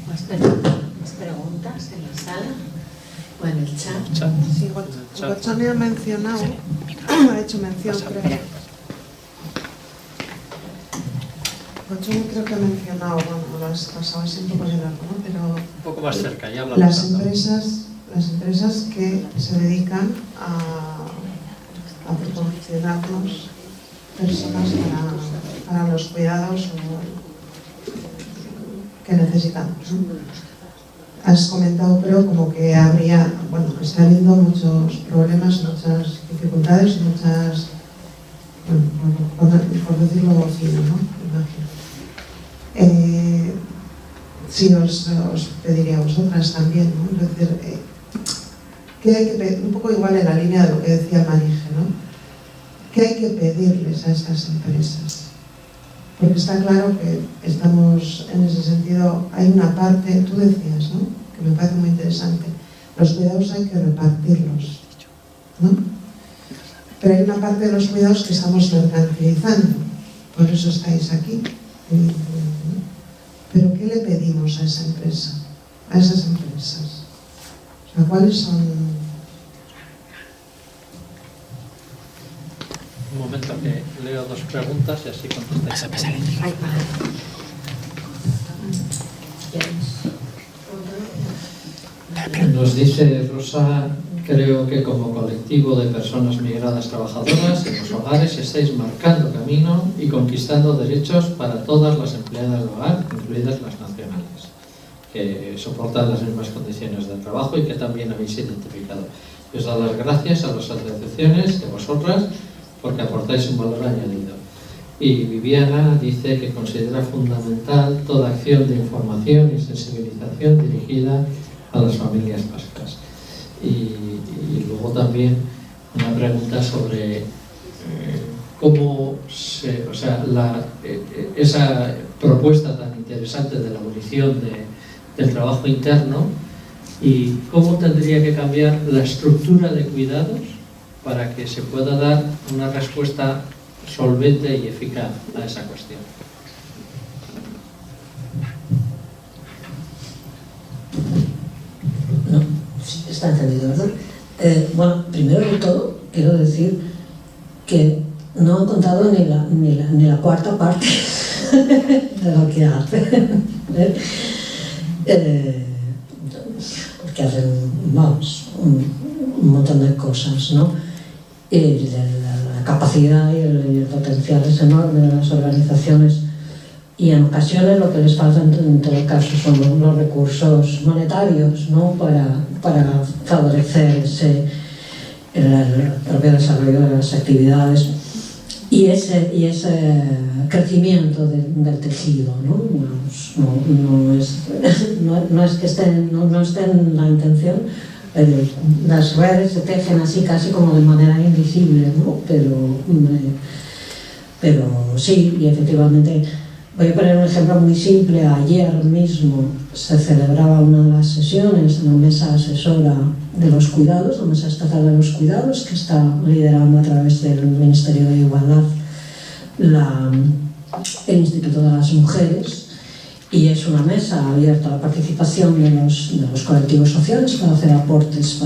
¿Más preguntas en la sala? ¿O en el chat? Sí, Gotzoni ha mencionado, ha hecho mención, creo. Gotzoni creo que ha mencionado, bueno, lo has pasado así un poco de largo, ¿no? Pero un poco más cerca, ya hablamos. Las empresas que se dedican a proporcionarnos personas para los cuidados que necesitamos, ¿no? Has comentado, creo, como que que está habiendo muchos problemas, muchas dificultades, por decirlo fino, ¿no? Imagino. Sí, os pediría a vosotras también, ¿no? Es decir, que hay que, un poco igual en la línea de lo que decía Marije, ¿no? ¿Qué hay que pedirles a estas empresas? Porque está claro que estamos en ese sentido, hay una parte, tú decías, ¿no?, que me parece muy interesante, los cuidados hay que repartirlos, ¿no? Pero hay una parte de los cuidados que estamos mercantilizando, por eso estáis aquí, evidentemente, ¿no? Pero ¿qué le pedimos a esa empresa, a esas empresas? O sea, ¿cuáles son? Un momento que leo dos preguntas y así contestáis. Nos dice Rosa: creo que como colectivo de personas migradas trabajadoras en los hogares estáis marcando camino y conquistando derechos para todas las empleadas de hogar, incluidas las nacionales, que soportan las mismas condiciones de trabajo y que también habéis identificado. Os doy las gracias a las asociaciones y a vosotras porque aportáis un valor añadido. Y Viviana dice que considera fundamental toda acción de información y sensibilización dirigida a las familias vascas. Y luego también una pregunta sobre cómo esa propuesta tan interesante de la abolición del trabajo interno, y cómo tendría que cambiar la estructura de cuidados para que se pueda dar una respuesta solvente y eficaz a esa cuestión. ha entendido, ¿verdad? Bueno, primero de todo, quiero decir que no han contado ni la cuarta parte de lo que hacen. Porque hacen, vamos, un montón de cosas, ¿no? Y la capacidad y el potencial es enorme de las organizaciones, y en ocasiones lo que les falta en todo caso son los recursos monetarios, ¿no? Para favorecer el propio desarrollo de las actividades y ese crecimiento del tejido, ¿no? No es que esté en la intención. Las redes se tejen así casi como de manera invisible, ¿no? Pero sí, y efectivamente, voy a poner un ejemplo muy simple. Ayer mismo se celebraba una de las sesiones en la mesa asesora de los cuidados, la mesa estatal de los cuidados, que está liderando a través del Ministerio de Igualdad el Instituto de las Mujeres, y es una mesa abierta a la participación de los colectivos sociales para hacer aportes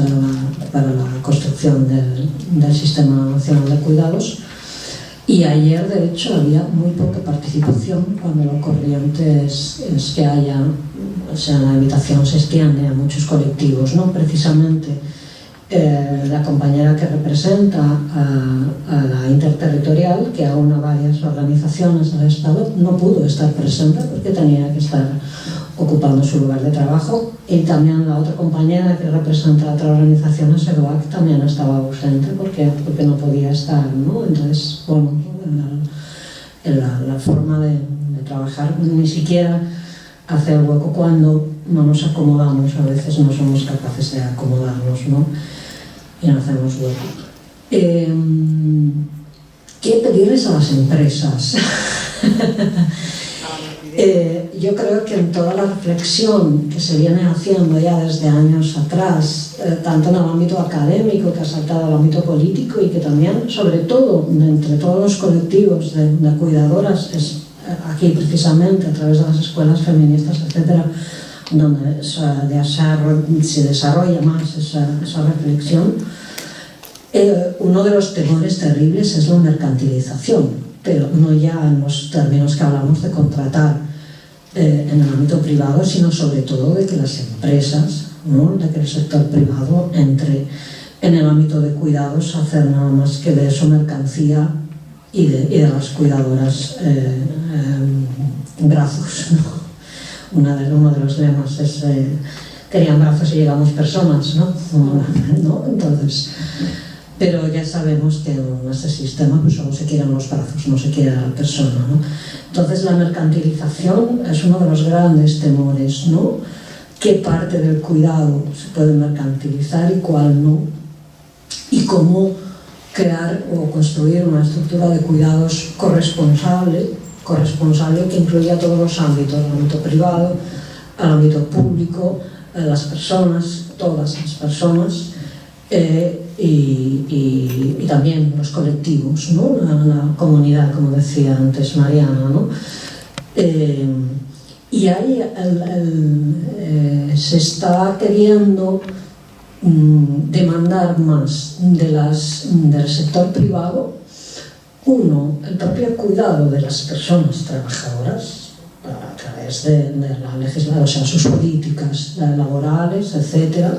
para la construcción del Sistema Nacional de Cuidados. Y ayer, de hecho, había muy poca participación, cuando lo corriente es que haya, o sea, la invitación se extiende a muchos colectivos, ¿no? Precisamente la compañera que representa a la interterritorial, que aúna varias organizaciones del Estado, no pudo estar presente porque tenía que estar ocupando su lugar de trabajo, y también la otra compañera que representa a otras organizaciones, EDOAC, también estaba ausente porque no podía estar, ¿no? Entonces, bueno, la forma de trabajar ni siquiera hace el hueco cuando no nos acomodamos. A veces no somos capaces de acomodarnos, ¿no? Y no hacemos hueco. ¿Qué pedirles a las empresas? Yo creo que en toda la reflexión que se viene haciendo ya desde años atrás, tanto en el ámbito académico, que ha saltado al ámbito político, y que también, sobre todo, entre todos los colectivos de cuidadoras, es aquí precisamente a través de las escuelas feministas, etcétera, donde se desarrolla más esa reflexión. Uno de los temores terribles es la mercantilización, pero no ya en los términos que hablamos de contratar en el ámbito privado, sino sobre todo de que las empresas, ¿no? De que el sector privado entre en el ámbito de cuidados a hacer nada más que de su mercancía y de las cuidadoras brazos, ¿no? Uno de los lemas es querían brazos y llegamos personas, ¿no? Entonces, pero ya sabemos que en este sistema pues solo se quieren los brazos, no se quiere a la persona, ¿no? Entonces la mercantilización es uno de los grandes temores, ¿no? ¿Qué parte del cuidado se puede mercantilizar y cuál no? Y cómo crear o construir una estructura de cuidados corresponsable que incluya todos los ámbitos, el ámbito privado, el ámbito público, las personas, todas las personas, y también los colectivos, ¿no? La comunidad, como decía antes Mariana, ¿no? Y ahí se está queriendo demandar más del sector privado. Uno, el propio cuidado de las personas trabajadoras a través de la legislación, o sea, sus políticas laborales, etc.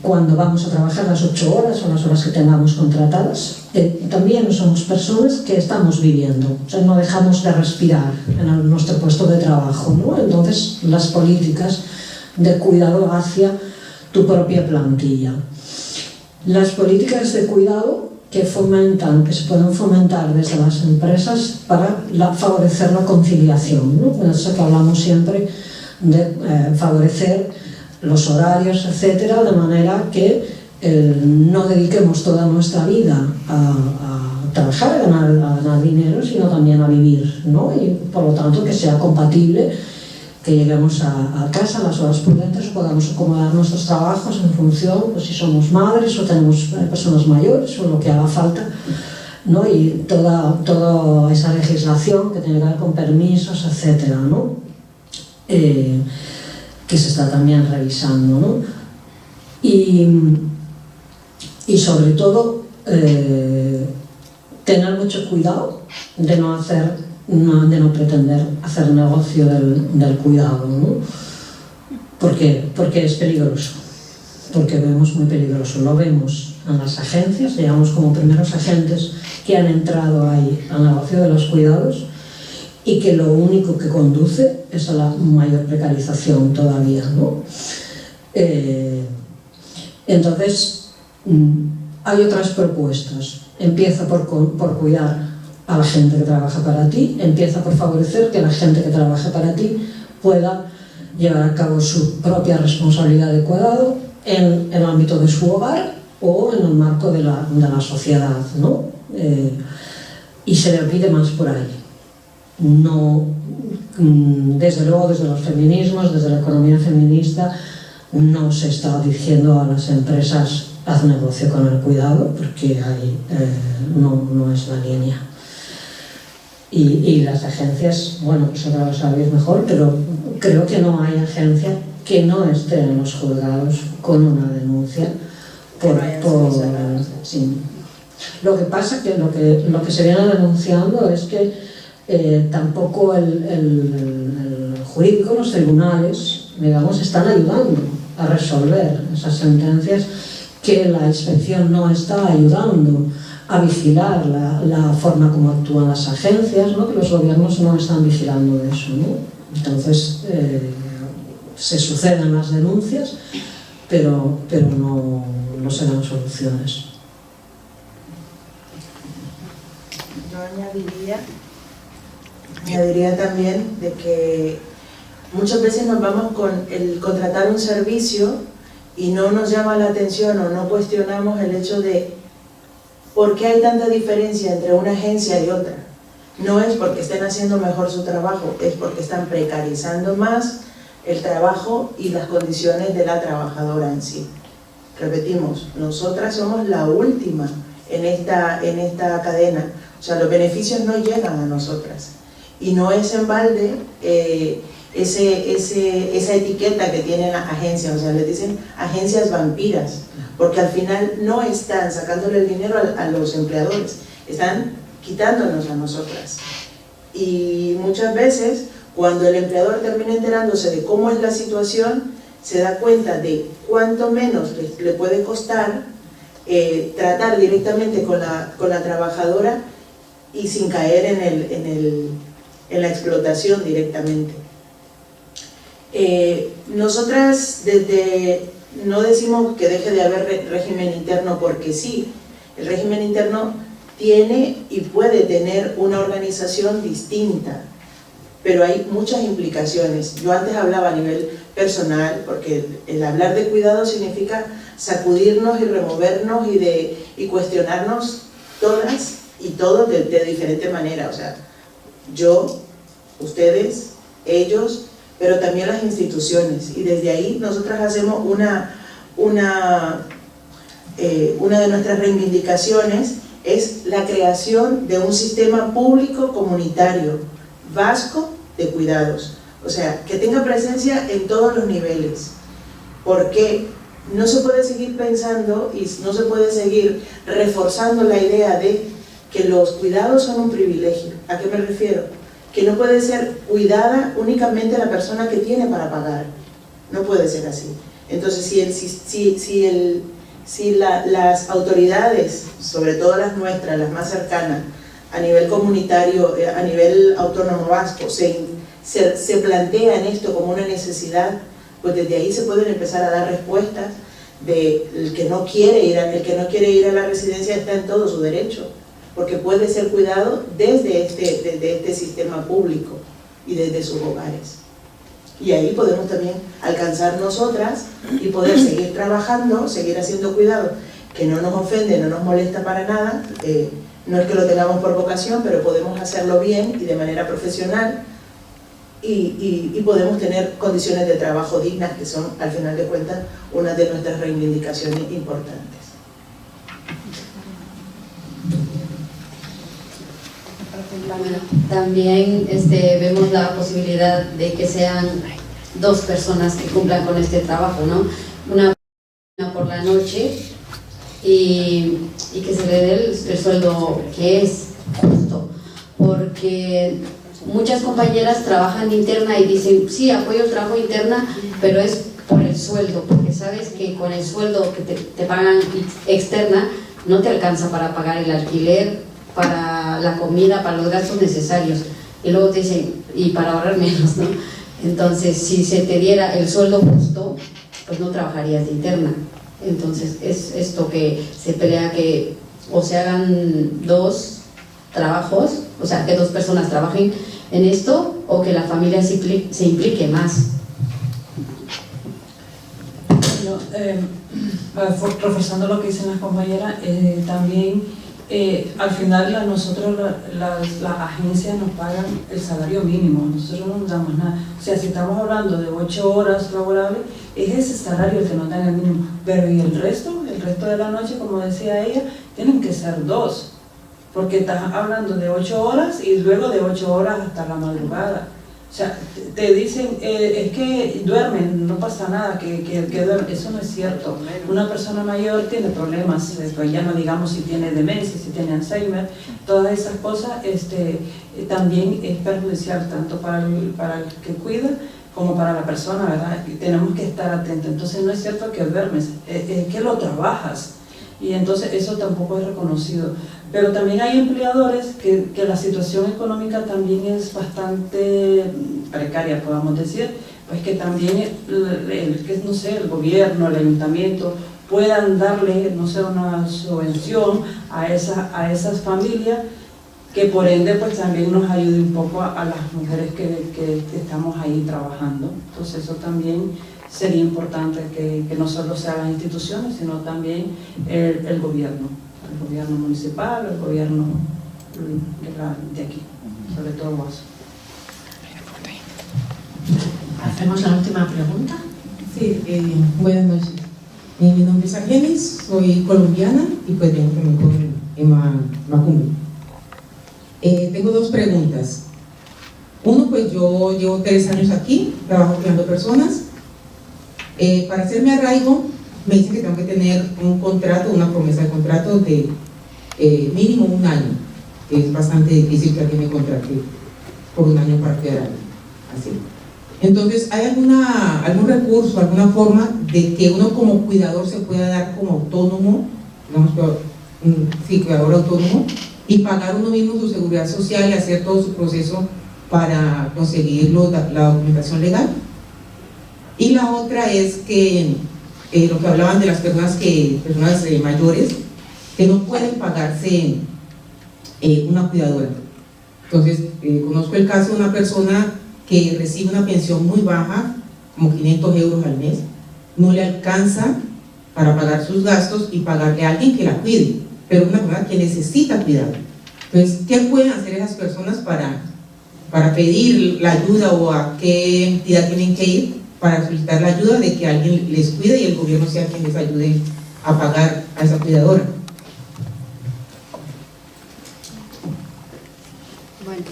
Cuando vamos a trabajar las 8 horas o las horas que tengamos contratadas, también somos personas que estamos viviendo, o sea, no dejamos de respirar en nuestro puesto de trabajo, ¿no? Entonces, las políticas de cuidado hacia tu propia plantilla. Las políticas de cuidado que se pueden fomentar desde las empresas para favorecer la conciliación, ¿no? Por eso que hablamos siempre de favorecer los horarios, etcétera, de manera que no dediquemos toda nuestra vida a trabajar, a ganar dinero, sino también a vivir, ¿no? Y por lo tanto que sea compatible, que lleguemos a casa a las horas prudentes, o podamos acomodar nuestros trabajos en función, pues si somos madres o tenemos personas mayores o lo que haga falta, ¿no? Y toda esa legislación que tiene que ver con permisos, etcétera, ¿no? que se está también revisando, ¿no? Y sobre todo tener mucho cuidado de no pretender hacer negocio del cuidado, ¿no? Porque es peligroso, porque vemos muy peligroso, lo vemos en las agencias, digamos como primeros agentes que han entrado ahí al negocio de los cuidados y que lo único que conduce es a la mayor precarización todavía, ¿no? Entonces, hay otras propuestas. Empieza por cuidar a la gente que trabaja para ti, empieza por favorecer que la gente que trabaja para ti pueda llevar a cabo su propia responsabilidad de cuidado en el ámbito de su hogar o en el marco de la sociedad, ¿no? Y se le pide más por ahí. No, desde luego, desde los feminismos, desde la economía feminista, no se está diciendo a las empresas haz negocio con el cuidado, porque ahí no es la línea. Y las agencias, bueno, pues ahora lo sabéis mejor, pero creo que no hay agencia que no esté en los juzgados con una denuncia sí. Lo que pasa que lo que se viene denunciando es que tampoco el jurídico, los tribunales, digamos, están ayudando a resolver esas sentencias, que la inspección no está ayudando a vigilar la forma como actúan las agencias, ¿no? Que los gobiernos no están vigilando eso, ¿no? Entonces se suceden las denuncias, pero no se dan soluciones. Yo añadiría también de que muchas veces nos vamos con el contratar un servicio y no nos llama la atención o no cuestionamos el hecho de por qué hay tanta diferencia entre una agencia y otra. No es porque estén haciendo mejor su trabajo, es porque están precarizando más el trabajo y las condiciones de la trabajadora en sí. Repetimos, nosotras somos la última en esta cadena, o sea, los beneficios no llegan a nosotras. Y no es en balde esa etiqueta que tienen las agencias, o sea, les dicen agencias vampiras, porque al final no están sacándole el dinero a los empleadores, están quitándonos a nosotras. Y muchas veces, cuando el empleador termina enterándose de cómo es la situación, se da cuenta de cuánto menos le puede costar tratar directamente con la trabajadora y sin caer en la explotación directamente. Nosotras no decimos que deje de haber régimen interno porque sí, el régimen interno tiene y puede tener una organización distinta, pero hay muchas implicaciones. Yo antes hablaba a nivel personal, porque el hablar de cuidado significa sacudirnos y removernos y cuestionarnos todas y todos de diferente manera, o sea, yo, ustedes, ellos, pero también las instituciones, y desde ahí nosotras hacemos una de nuestras reivindicaciones es la creación de un sistema público comunitario vasco de cuidados, o sea, que tenga presencia en todos los niveles, porque no se puede seguir pensando y no se puede seguir reforzando la idea de que los cuidados son un privilegio. ¿A qué me refiero? Que no puede ser cuidada únicamente la persona que tiene para pagar, no puede ser así. Entonces, si las autoridades, sobre todo las nuestras, las más cercanas, a nivel comunitario, a nivel autónomo vasco, se plantean esto como una necesidad, pues desde ahí se pueden empezar a dar respuestas de el que no quiere ir a la residencia está en todo su derecho, porque puede ser cuidado desde este sistema público y desde sus hogares. Y ahí podemos también alcanzar nosotras y poder seguir trabajando, seguir haciendo cuidado, que no nos ofende, no nos molesta para nada, no es que lo tengamos por vocación, pero podemos hacerlo bien y de manera profesional y podemos tener condiciones de trabajo dignas, que son, al final de cuentas, una de nuestras reivindicaciones importantes. También vemos la posibilidad de que sean dos personas que cumplan con este trabajo, ¿no? Una por la noche y que se le dé el sueldo que es justo, porque muchas compañeras trabajan interna y dicen, sí, apoyo el trabajo interna, pero es por el sueldo, porque sabes que con el sueldo que te pagan externa no te alcanza para pagar el alquiler, para la comida, para los gastos necesarios, y luego te dicen, y para ahorrar menos, ¿no? Entonces, si se te diera el sueldo justo, pues no trabajarías de interna. Entonces, es esto que se pelea, que o se hagan dos trabajos, o sea, que dos personas trabajen en esto, o que la familia se implique más. Bueno, reforzando lo que dicen las compañeras, también al final a nosotros las agencias nos pagan el salario mínimo, nosotros no nos damos nada. O sea, si estamos hablando de 8 horas laborables, es ese salario el que nos dan el mínimo, pero y el resto de la noche, como decía ella, tienen que ser 2, porque estás hablando de 8 horas y luego de 8 horas hasta la madrugada. O sea, te dicen, es que duermen, no pasa nada, que duermen. Eso no es cierto. Una persona mayor tiene problemas, pues ya no digamos si tiene demencia, si tiene Alzheimer, todas esas cosas también es perjudicial tanto para el que cuida como para la persona, ¿verdad? Y tenemos que estar atentos. Entonces no es cierto que duermes, es que lo trabajas. Y entonces eso tampoco es reconocido. Pero también hay empleadores que la situación económica también es bastante precaria, podamos decir, pues que también el gobierno, el ayuntamiento puedan darle, no sé, una subvención a esas familias, que por ende pues también nos ayude un poco a las mujeres que estamos ahí trabajando. Entonces eso también sería importante que no solo sean las instituciones, sino también el gobierno municipal, el gobierno de aquí, sobre todo Guaso. Hacemos la última pregunta. Sí, buenas noches. Mi nombre es Argenis, soy colombiana y pues vengo también en Macumbi. Tengo dos preguntas. Uno, pues yo llevo 3 años aquí, trabajo cuidando personas. Para hacerme arraigo, me dicen que tengo que tener un contrato, una promesa de contrato de mínimo 1 año, que es bastante difícil que alguien me contrate por 1 año para cuidar a alguien. Así. Entonces, ¿hay algún recurso, alguna forma de que uno como cuidador se pueda dar como autónomo, digamos, cuidador autónomo, y pagar uno mismo su seguridad social y hacer todo su proceso para conseguir la documentación legal? Y la otra es que lo que hablaban de las personas mayores que no pueden pagarse una cuidadora. Entonces, conozco el caso de una persona que recibe una pensión muy baja, como 500 euros al mes, no le alcanza para pagar sus gastos y pagarle a alguien que la cuide, pero una persona que necesita cuidado. Entonces, ¿qué pueden hacer esas personas para pedir la ayuda, o a qué entidad tienen que ir para solicitar la ayuda de que alguien les cuide y el gobierno sea quien les ayude a pagar a esa cuidadora? Bueno,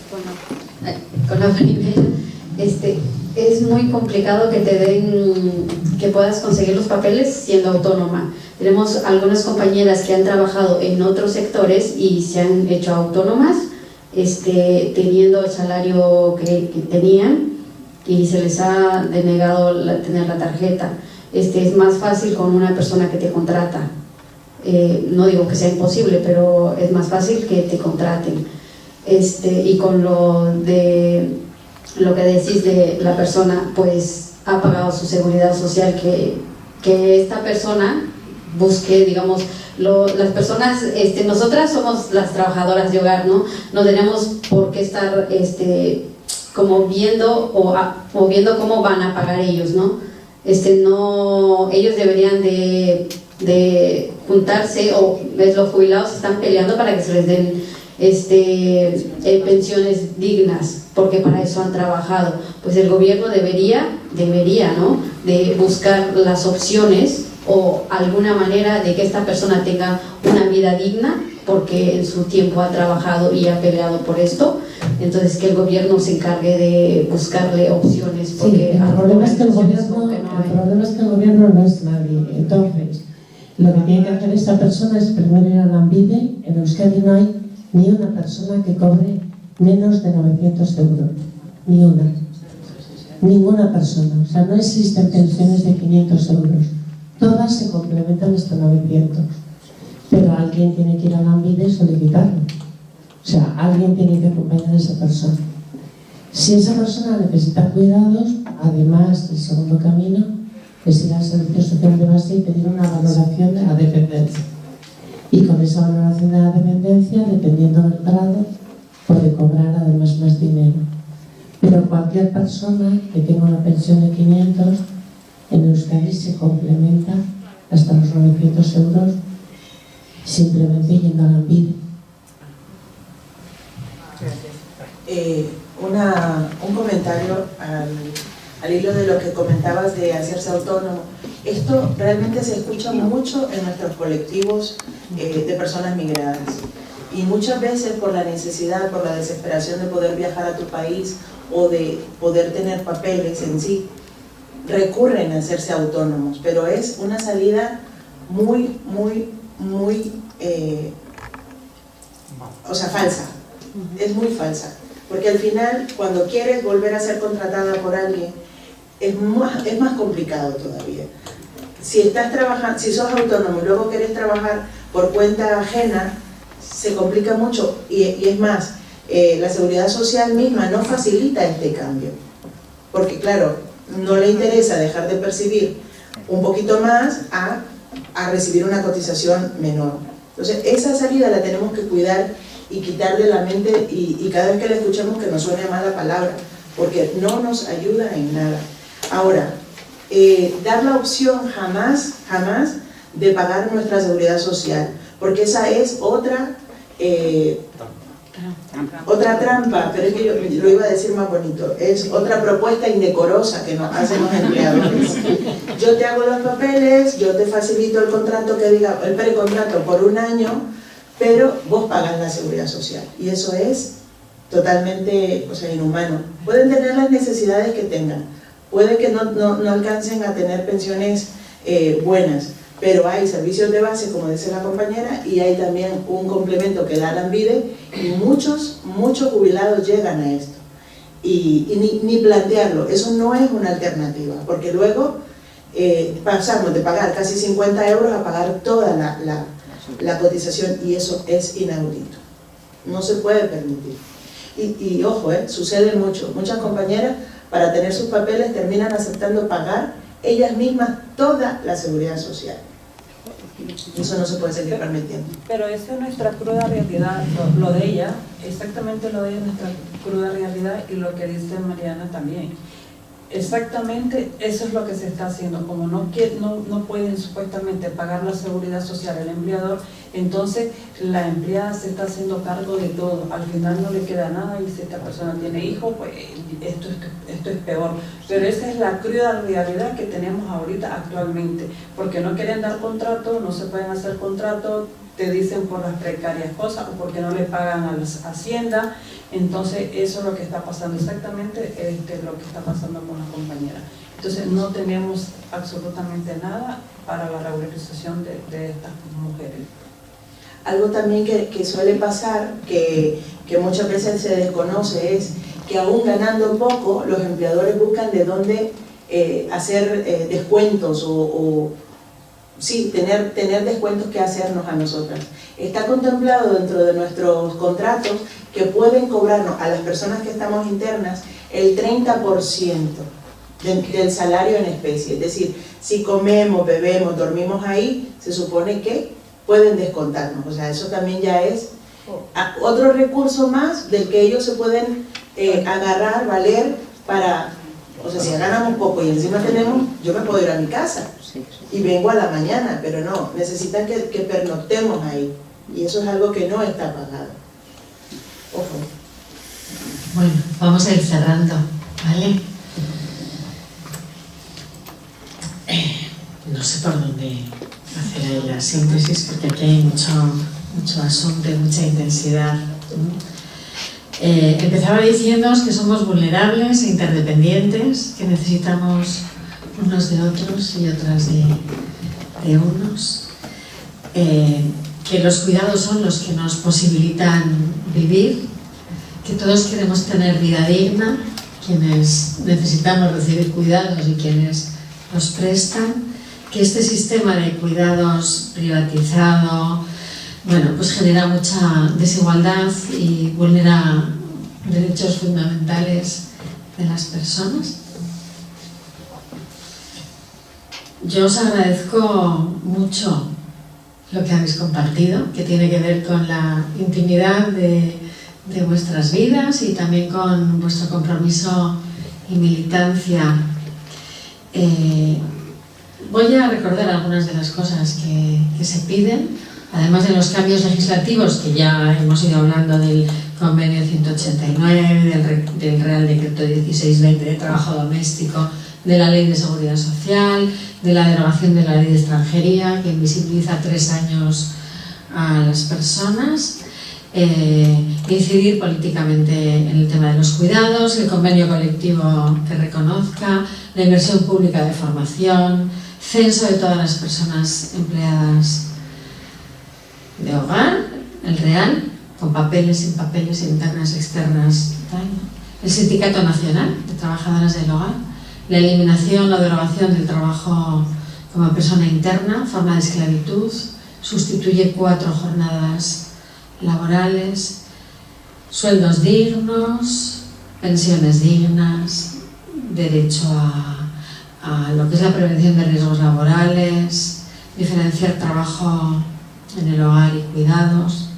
con la primera, es muy complicado que puedas conseguir los papeles siendo autónoma. Tenemos algunas compañeras que han trabajado en otros sectores y se han hecho autónomas, teniendo el salario que tenían, y se les ha denegado tener la tarjeta. Es más fácil con una persona que te contrata. No digo que sea imposible, pero es más fácil que te contraten. Y con lo que decís de la persona, pues ha pagado su seguridad social, que esta persona busque, digamos, las personas, nosotras somos las trabajadoras de hogar, ¿no? No tenemos por qué estar como viendo o viendo cómo van a pagar ellos, ¿no? Ellos deberían de juntarse, o los jubilados están peleando para que se les den pensiones dignas, porque para eso han trabajado. Pues el gobierno debería, ¿no?, de buscar las opciones o alguna manera de que esta persona tenga una vida digna, porque en su tiempo ha trabajado y ha peleado por esto. Entonces, que el gobierno se encargue de buscarle opciones. Sí, Porque el problema es que el gobierno no es nadie. Entonces, lo que tiene que hacer esta persona es primero ir a Lanbide. En Euskadi no hay ni una persona que cobre menos de 900 euros. Ni una. Ninguna persona. O sea, no existen pensiones de 500 euros. Todas se complementan hasta 900. Pero alguien tiene que ir a Lanbide y solicitarlo. O sea, alguien tiene que acompañar a esa persona. Si esa persona necesita cuidados, además del segundo camino, es ir al Servicio Social de Base y pedir una valoración de la dependencia. Y con esa valoración de la dependencia, dependiendo del grado, puede cobrar además más dinero. Pero cualquier persona que tenga una pensión de 500, en Euskadi se complementa hasta los 900 euros simplemente yendo a Lanbide. Un comentario al hilo de lo que comentabas de hacerse autónomo. Esto realmente se escucha mucho en nuestros colectivos de personas migradas, y muchas veces por la necesidad, por la desesperación de poder viajar a tu país o de poder tener papeles en sí, recurren a hacerse autónomos, pero es una salida muy falsa. Es muy falsa, porque al final, cuando quieres volver a ser contratada por alguien, es más complicado todavía. Si estás trabajando, si sos autónomo y luego querés trabajar por cuenta ajena, se complica mucho, y es más, la seguridad social misma no facilita este cambio, porque claro, no le interesa dejar de percibir un poquito más a recibir una cotización menor. Entonces, esa salida la tenemos que cuidar y quitar de la mente, y cada vez que la escuchemos que nos suene mala palabra, porque no nos ayuda en nada. Ahora, dar la opción jamás de pagar nuestra seguridad social, porque esa es otra trampa, pero es que yo lo iba a decir más bonito, es otra propuesta indecorosa que nos hacen los empleadores. Yo te hago los papeles, yo te facilito el contrato que diga, el precontrato por 1 año, pero vos pagas la seguridad social, y eso es totalmente, inhumano. Pueden tener las necesidades que tengan, puede que no alcancen a tener pensiones buenas, pero hay servicios de base, como dice la compañera, y hay también un complemento que da Lanbide, y muchos jubilados llegan a esto. Y ni plantearlo, eso no es una alternativa, porque luego pasamos de pagar casi 50 euros a pagar toda la cotización, y eso es inaudito. No se puede permitir. Y ojo, sucede mucho. Muchas compañeras, para tener sus papeles, terminan aceptando pagar ellas mismas toda la seguridad social. Eso no se puede seguir permitiendo. Pero esa es nuestra cruda realidad, lo de ella, exactamente lo de ella es nuestra cruda realidad, y lo que dice Mariana también. Exactamente eso es lo que se está haciendo. Como no pueden supuestamente pagar la seguridad social el empleador, entonces la empleada se está haciendo cargo de todo. Al final no le queda nada, y si esta persona tiene hijos, pues esto es peor. Pero esa es la cruda realidad que tenemos ahorita actualmente, porque no quieren dar contratos, no se pueden hacer contratos, te dicen por las precarias cosas o porque no le pagan a la hacienda. Entonces eso es lo que está pasando, exactamente lo que está pasando con la compañera. Entonces no tenemos absolutamente nada para la regularización de estas mujeres. Algo también que suele pasar, que muchas veces se desconoce, es que aún ganando poco, los empleadores buscan de dónde hacer descuentos sí, tener descuentos que hacernos a nosotras. Está contemplado dentro de nuestros contratos que pueden cobrarnos a las personas que estamos internas el 30% del salario en especie. Es decir, si comemos, bebemos, dormimos ahí, se supone que pueden descontarnos. O sea, eso también ya es otro recurso más del que ellos se pueden agarrar, valer para... O sea, si ganamos poco y encima tenemos, yo me puedo ir a mi casa y vengo a la mañana, pero no, necesitan que pernoctemos ahí, y eso es algo que no está pagado. Ojo. Bueno, vamos a ir cerrando, ¿vale? No sé por dónde hacer ahí la síntesis, porque aquí hay mucho asunto y mucha intensidad. Empezaba diciéndoos que somos vulnerables e interdependientes, que necesitamos unos de otros y otras de unos, que los cuidados son los que nos posibilitan vivir, que todos queremos tener vida digna, quienes necesitamos recibir cuidados y quienes los prestan, que este sistema de cuidados privatizado, bueno, pues genera mucha desigualdad y vulnera derechos fundamentales de las personas. Yo os agradezco mucho lo que habéis compartido, que tiene que ver con la intimidad de vuestras vidas y también con vuestro compromiso y militancia. Voy a recordar algunas de las cosas que se piden, además de los cambios legislativos que ya hemos ido hablando del Convenio 189, del Real Decreto 1620 de Trabajo Doméstico, de la Ley de Seguridad Social, de la derogación de la Ley de Extranjería, que invisibiliza 3 años a las personas, incidir políticamente en el tema de los cuidados, el convenio colectivo que reconozca, la inversión pública de formación, censo de todas las personas empleadas de hogar, el real, con papeles, sin papeles, internas, externas, tal, ¿no? El Sindicato Nacional de Trabajadoras del Hogar, la eliminación o derogación del trabajo como persona interna, forma de esclavitud, sustituye 4 jornadas laborales, sueldos dignos, pensiones dignas, derecho a lo que es la prevención de riesgos laborales, diferenciar trabajo en el hogar y cuidados,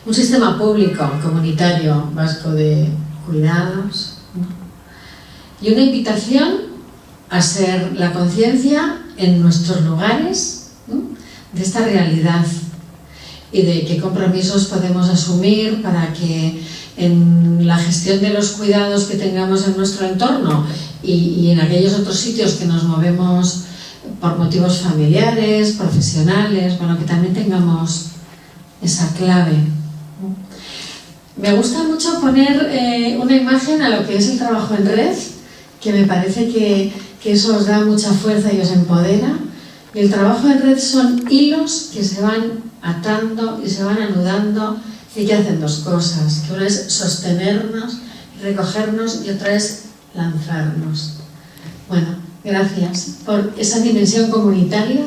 un sistema público comunitario vasco de cuidados, ¿no? Y una invitación a ser la conciencia en nuestros lugares, ¿no?, de esta realidad y de qué compromisos podemos asumir para que en la gestión de los cuidados que tengamos en nuestro entorno y en aquellos otros sitios que nos movemos por motivos familiares, profesionales, bueno, que también tengamos esa clave. Me gusta mucho poner una imagen a lo que es el trabajo en red, que me parece que eso os da mucha fuerza y os empodera. Y el trabajo en red son hilos que se van atando y se van anudando y que hacen 2 cosas, que una es sostenernos, recogernos y otra es lanzarnos. Bueno, gracias por esa dimensión comunitaria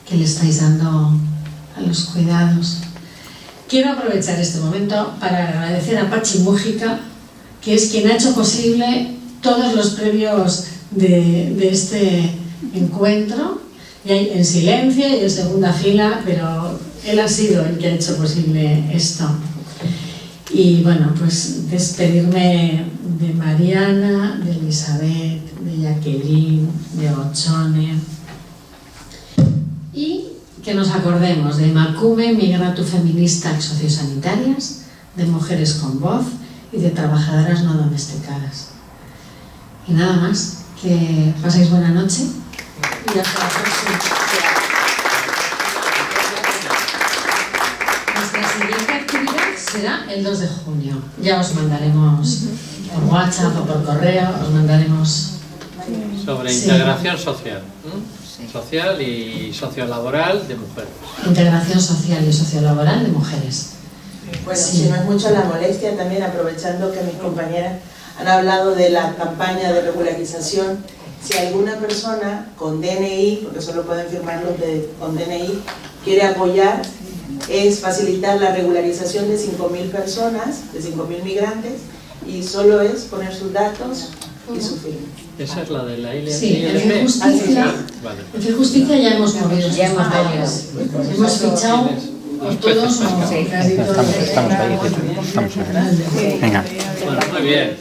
que le estáis dando a los cuidados. Quiero aprovechar este momento para agradecer a Pachi Mújica, que es quien ha hecho posible todos los previos de este encuentro, y en silencio y en segunda fila, pero él ha sido el que ha hecho posible esto. Y bueno, pues despedirme de Mariana, de Elizabeth, de Jacqueline, de Ochone, y que nos acordemos de Emakume, Migratu Feministak Sociosanitarias, de Mujeres con Voz y de Trabajadoras No Domesticadas. Y nada más, que paséis buena noche y hasta la próxima. Nuestra siguiente actividad será el 2 de junio. Ya os mandaremos por WhatsApp o por correo, os mandaremos... Sobre integración social, social y sociolaboral de mujeres. Integración social y sociolaboral de mujeres. Bueno, si no es mucho la molestia, también aprovechando que mis compañeras han hablado de la campaña de regularización, si alguna persona con DNI, porque solo pueden firmar los con DNI, quiere apoyar, es facilitar la regularización de 5.000 personas, de 5.000 migrantes, y solo es poner sus datos y su firma. ¿Esa es la de la ILP? Sí, en Fe Justicia, en Fe Justicia ya hemos movido sus papeles. Hemos fichado todos o casi todos. Estamos ahí. Venga. Bueno, muy bien.